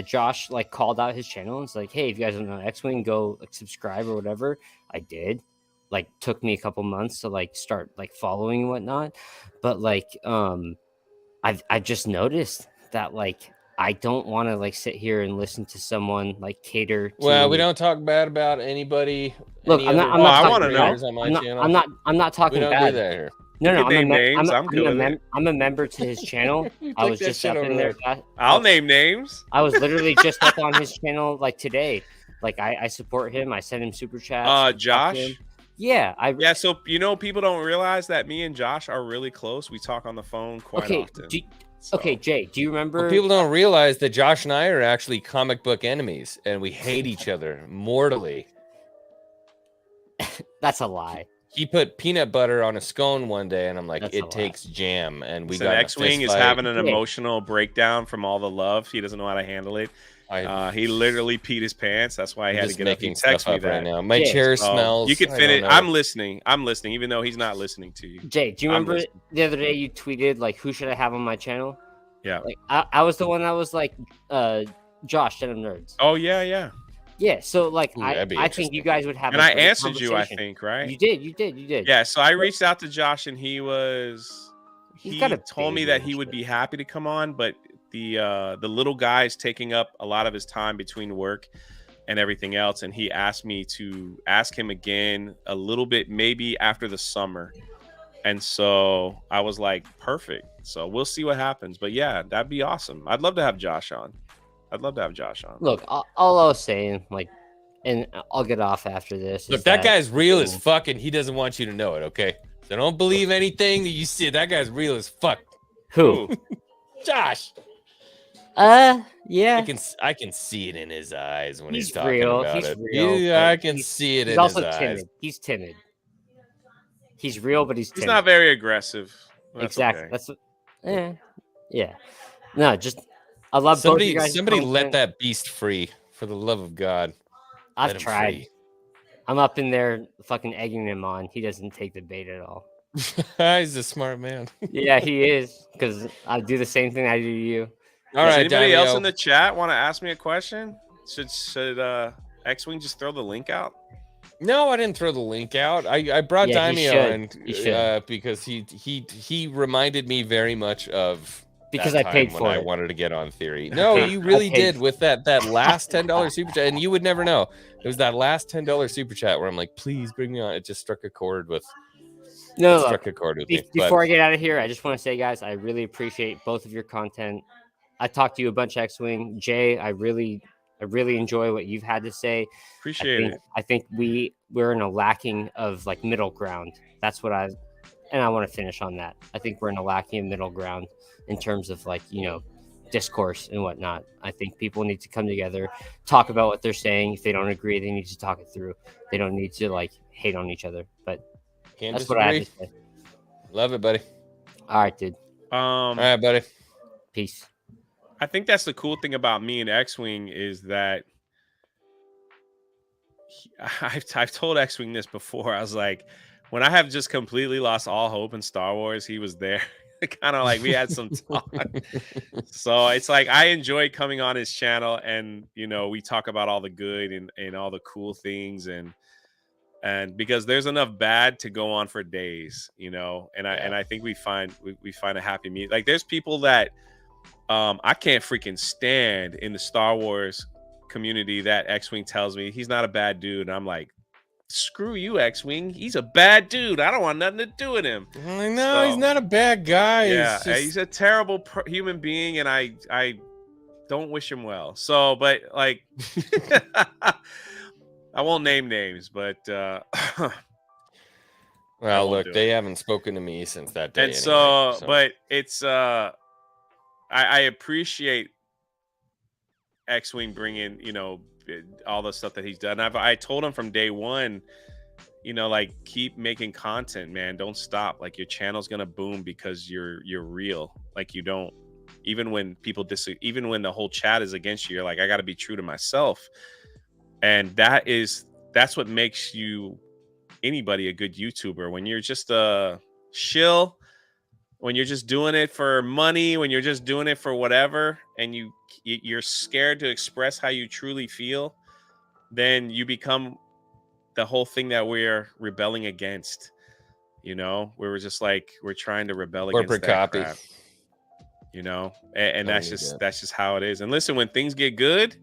Speaker 10: Josh like called out his channel and was like, "Hey, if you guys don't know X-Wing, go like subscribe or whatever." I did. Like, took me a couple months to like start like following and whatnot, but like I've just noticed that like I don't want to like sit here and listen to someone like cater to.
Speaker 3: Well, we don't talk bad about anybody.
Speaker 10: Look, I'm not talking bad.
Speaker 3: On my channel.
Speaker 10: I'm not talking
Speaker 3: we don't
Speaker 10: bad.
Speaker 3: do that here.
Speaker 10: No,
Speaker 4: I'm
Speaker 10: a member to his channel. I was just up in there.
Speaker 4: I'll name names.
Speaker 10: I was literally just up on his channel like today. Like I support him. I sent him super chats.
Speaker 4: Josh.
Speaker 10: Yeah,
Speaker 4: So people don't realize that me and Josh are really close. We talk on the phone quite often.
Speaker 10: Okay, Jay, do you remember?
Speaker 3: Well, people don't realize that Josh and I are actually comic book enemies, and we hate each other mortally.
Speaker 10: That's a lie.
Speaker 3: He put peanut butter on a scone one day, and I'm like, it takes jam. And we got
Speaker 4: X-Wing is having an emotional breakdown from all the love. He doesn't know how to handle it. He literally peed his pants. That's why he had to get up and text me that.
Speaker 3: Right now. My chair smells.
Speaker 4: You can finish. I'm listening, even though he's not listening to you.
Speaker 10: Jay, do you remember the other day you tweeted like, "Who should I have on my channel?"
Speaker 4: Yeah.
Speaker 10: Like I was the one that was like, Josh, Den of Nerds.
Speaker 4: Oh yeah.
Speaker 10: Yeah. So like, I think you guys would have.
Speaker 4: And I answered you. I think right.
Speaker 10: You did.
Speaker 4: Yeah. So I reached out to Josh, and he told me that he would be happy to come on, but the little guy is taking up a lot of his time between work and everything else, and he asked me to ask him again a little bit, maybe after the summer. And so I was like, perfect. So we'll see what happens. But yeah, that'd be awesome. I'd love to have Josh on.
Speaker 10: Look, all I was saying, like, and I'll get off after this.
Speaker 3: Look, that guy's real as fuck, and he doesn't want you to know it, okay? So don't believe anything that you see. That guy's real as fuck.
Speaker 10: Who?
Speaker 3: Josh.
Speaker 10: Yeah.
Speaker 3: I can see it in his eyes when he's talking
Speaker 10: real.
Speaker 3: about
Speaker 10: he's
Speaker 3: it.
Speaker 10: Real,
Speaker 3: yeah, I can see it in his eyes.
Speaker 10: Timid. He's timid. He's real, but he's timid.
Speaker 4: He's not very aggressive.
Speaker 10: That's exactly. Okay. Yeah. No, just I love
Speaker 3: somebody.
Speaker 10: Both you guys
Speaker 3: Somebody let that beast free, for the love of God.
Speaker 10: I've tried. Free. I'm up in there, fucking egging him on. He doesn't take the bait at all.
Speaker 3: He's a smart man.
Speaker 10: Yeah, he is. Because I do the same thing I do to you.
Speaker 4: All right. Anybody else in the chat want to ask me a question? Should X-Wing just throw the link out?
Speaker 3: No, I didn't throw the link out. I brought Daimio on because he reminded me very much of
Speaker 10: because I paid for it.
Speaker 3: I wanted to get on Theory. No, you really did with that last $10 super chat, and you would never know. It was that last $10 super chat where I'm like, please bring me on. It just struck a chord with
Speaker 10: No,
Speaker 3: It
Speaker 10: look,
Speaker 3: struck a chord with me.
Speaker 10: before I get out of here, I just want to say, guys, I really appreciate both of your content. I talked to you a bunch, X-Wing. Jay, I really enjoy what you've had to say.
Speaker 4: Appreciate it.
Speaker 10: I think we're in a lacking of like middle ground. That's what I want to finish on that. I think we're in a lacking of middle ground in terms of like, discourse and whatnot. I think people need to come together, talk about what they're saying. If they don't agree, they need to talk it through. They don't need to like hate on each other. But
Speaker 3: Can't
Speaker 10: that's
Speaker 3: disagree.
Speaker 10: what I have to say.
Speaker 3: Love it, buddy.
Speaker 10: All right, dude.
Speaker 3: All right, buddy.
Speaker 10: Peace.
Speaker 4: I think that's the cool thing about me and X-Wing is that I've told X-Wing this before. I was like, when I have just completely lost all hope in Star Wars, he was there. Kind of like we had some talk. So it's like I enjoy coming on his channel and we talk about all the good and all the cool things and because there's enough bad to go on for days, and I think we find a happy meet. Like there's people that I can't freaking stand in the Star Wars community that X-Wing tells me he's not a bad dude. And I'm like, screw you, X-Wing. He's a bad dude. I don't want nothing to do with him.
Speaker 3: No, he's not a bad guy.
Speaker 4: Yeah, he's a terrible human being, and I don't wish him well. So, but like, I won't name names, but
Speaker 3: well, look, they haven't spoken to me since that day.
Speaker 4: And anyway, so, but it's I appreciate X-Wing bringing all the stuff that he's done. I told him from day one, like keep making content, man. Don't stop. Like your channel's gonna boom because you're real. Like you don't, even when people even when the whole chat is against you, you're like, I got to be true to myself. And that's what makes anybody a good YouTuber. When you're just a shill, when you're just doing it for money, when you're just doing it for whatever, and you're scared to express how you truly feel, then you become the whole thing that we're rebelling against. We're just like we're trying to rebel against that crap. And that's just how it is. And listen, when things get good,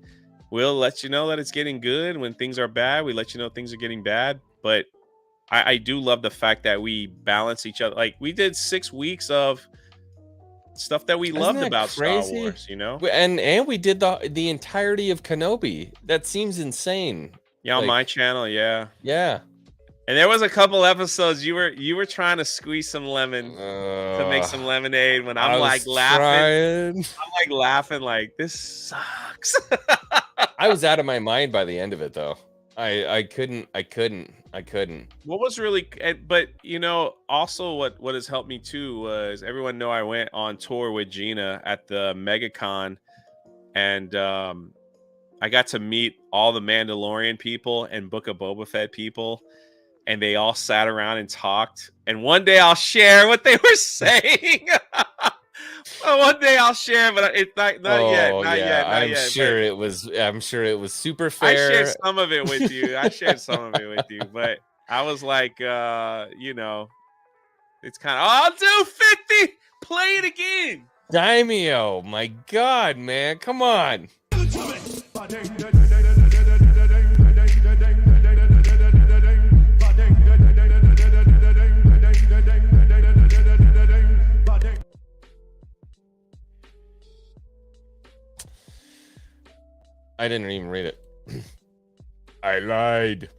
Speaker 4: we'll let you know that it's getting good. When things are bad, we let you know things are getting bad. But I do love the fact that we balance each other. Like we did 6 weeks of stuff that we loved about crazy? Star Wars,
Speaker 3: and we did the entirety of Kenobi. That seems insane.
Speaker 4: Yeah, on my channel, yeah.
Speaker 3: And
Speaker 4: there was a couple episodes you were trying to squeeze some lemon to make some lemonade when I'm like laughing. I'm like laughing like this sucks.
Speaker 3: I was out of my mind by the end of it though. I couldn't.
Speaker 4: What was really, but also what has helped me too was everyone know I went on tour with Gina at the MegaCon, and I got to meet all the Mandalorian people and Book of Boba Fett people, and they all sat around and talked. And one day I'll share what they were saying. One day I'll share, but it's not yet. Not yet.
Speaker 3: I'm sure it was super fair.
Speaker 4: I shared some of it with you. But I was like, it's kind of, I'll do 50. Play it again.
Speaker 3: Daimyo, my God, man, come on. I didn't even read it. I lied.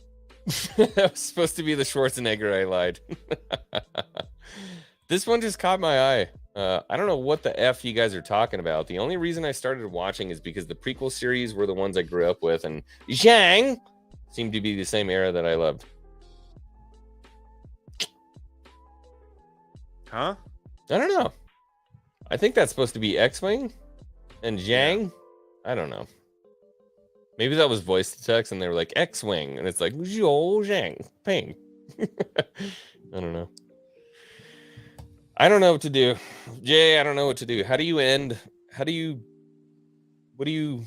Speaker 3: That was supposed to be the Schwarzenegger. I lied. This one just caught my eye. I don't know what the F you guys are talking about. The only reason I started watching is because the prequel series were the ones I grew up with, and Zhang seemed to be the same era that I loved.
Speaker 4: Huh?
Speaker 3: I don't know. I think that's supposed to be X-Wing and Zhang. Yeah. I don't know. Maybe that was voice to text and they were like X-Wing and it's like Zhou Zhang Ping. I don't know. I don't know what to do. Jay, I don't know what to do. How do you end? What do you do?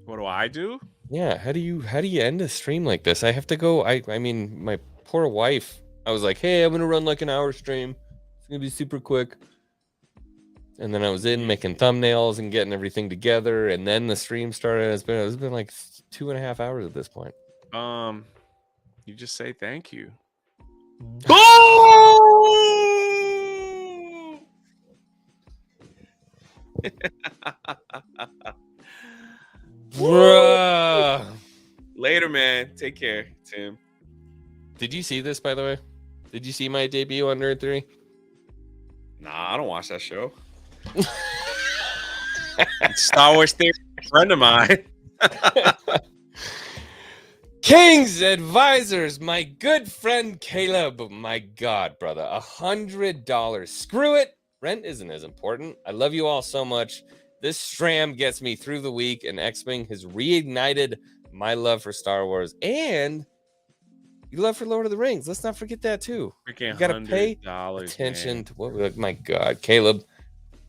Speaker 4: What do I do?
Speaker 3: Yeah, how do you end a stream like this? I have to go. I mean, my poor wife. I was like, hey, I'm gonna run like an hour stream. It's gonna be super quick. And then I was making thumbnails and getting everything together, and then the stream started. It's been like 2.5 hours at this point.
Speaker 4: You just say thank you.
Speaker 3: Bruh.
Speaker 4: Later, man. Take care, Tim.
Speaker 3: Did you see this, by the way? Did you see my debut on Nerd 3?
Speaker 4: Nah, I don't watch that show. Star Wars theory, a friend of mine.
Speaker 3: King's Advisors, my good friend Caleb. My God, brother, $100. Screw it. Rent isn't as important. I love you all so much. This stram gets me through the week, and X-Wing has reignited my love for Star Wars and your love for Lord of the Rings. Let's not forget that too.
Speaker 4: Freaking
Speaker 3: You gotta pay attention
Speaker 4: man.
Speaker 3: to what. My God, Caleb,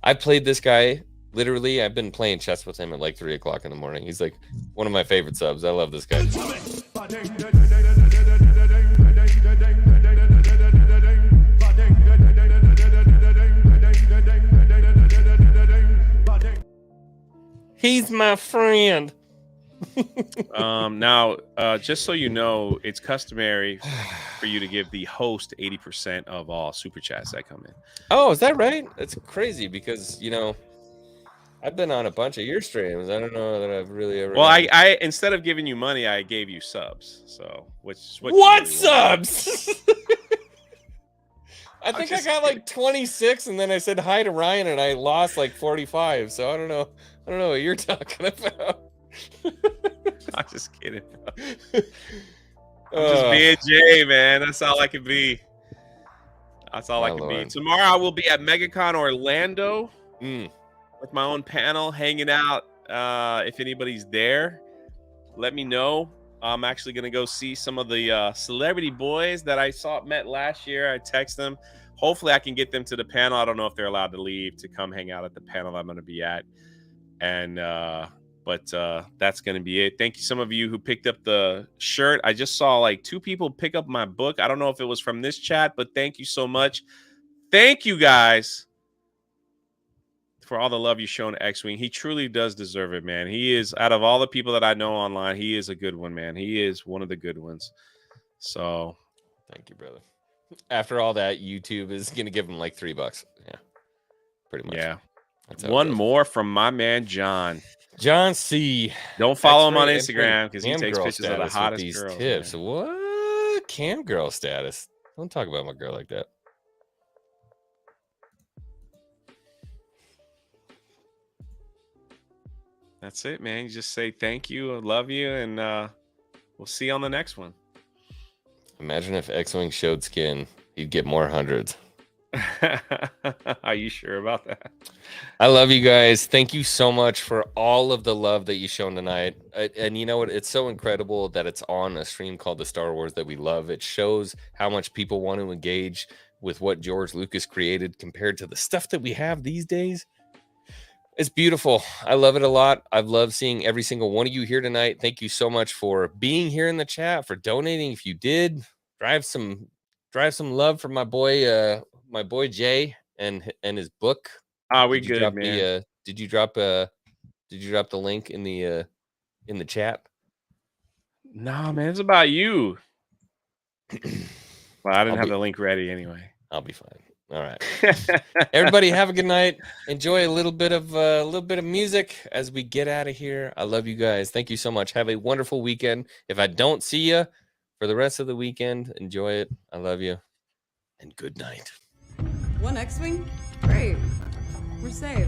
Speaker 3: I played this guy. Literally, I've been playing chess with him at like 3 o'clock in the morning. He's like one of my favorite subs. I love this guy. He's my friend.
Speaker 4: Now, just so you know, it's customary for you to give the host 80% of all super chats that come in.
Speaker 3: Oh, is that right? That's crazy because, you know, I've been on a bunch of your streams. I don't know that I've really ever.
Speaker 4: Well, I instead of giving you money, I gave you subs. So, which is what
Speaker 3: What
Speaker 4: really
Speaker 3: subs? I think I got like 26, and then I said hi to Ryan, and I lost like 45. So I don't know. I don't know what you're talking about.
Speaker 4: I'm just kidding. I'm just being Jay, man. That's all I can be. That's all I can be. Tomorrow I will be at MegaCon Orlando with my own panel, hanging out. If anybody's there, let me know. I'm actually going to go see some of the celebrity boys that I met last year. I text them. Hopefully I can get them to the panel. I don't know if they're allowed to leave to come hang out at the panel I'm going to be at. And but that's going to be it. Thank you, some of you who picked up the shirt. I just saw like 2 people pick up my book. I don't know if it was from this chat, but thank you so much. Thank you guys for all the love you've shown to X-Wing. He truly does deserve it, man. He is, out of all the people that I know online, he is a good one, man. He is one of the good ones. So
Speaker 3: thank you, brother. After all that, YouTube is going to give him like $3. Yeah, pretty much.
Speaker 4: Yeah. One more from my man, John.
Speaker 3: John C.
Speaker 4: Don't follow him on Instagram because he takes pictures of the hottest
Speaker 3: these
Speaker 4: girls.
Speaker 3: Tips. Man. What? Cam girl status. Don't talk about my girl like that.
Speaker 4: That's it, man. You just say thank you, I love you, and we'll see you on the next one.
Speaker 3: Imagine if X-Wing showed skin, he'd get more hundreds.
Speaker 4: Are you sure about that?
Speaker 3: I love you guys. Thank you so much for all of the love that you've shown tonight. And you know what? It's so incredible that it's on a stream called The Star Wars That We Love. It shows how much people want to engage with what George Lucas created compared to the stuff that we have these days. It's beautiful. I love it a lot. I've loved seeing every single one of you here tonight. Thank you so much for being here in the chat, for donating. If you did, drive some love for my boy Jay and his book.
Speaker 4: We good, man.
Speaker 3: Did you drop the link in the chat?
Speaker 4: Nah, man, it's about you. Well, I didn't have the link ready anyway.
Speaker 3: I'll be fine. All right. Everybody have a good night. Enjoy a little bit of music as we get out of here. I love you guys. Thank you so much. Have a wonderful weekend. If I don't see you for the rest of the weekend, enjoy it. I love you. And good night.
Speaker 1: One X-Wing? Great. We're safe.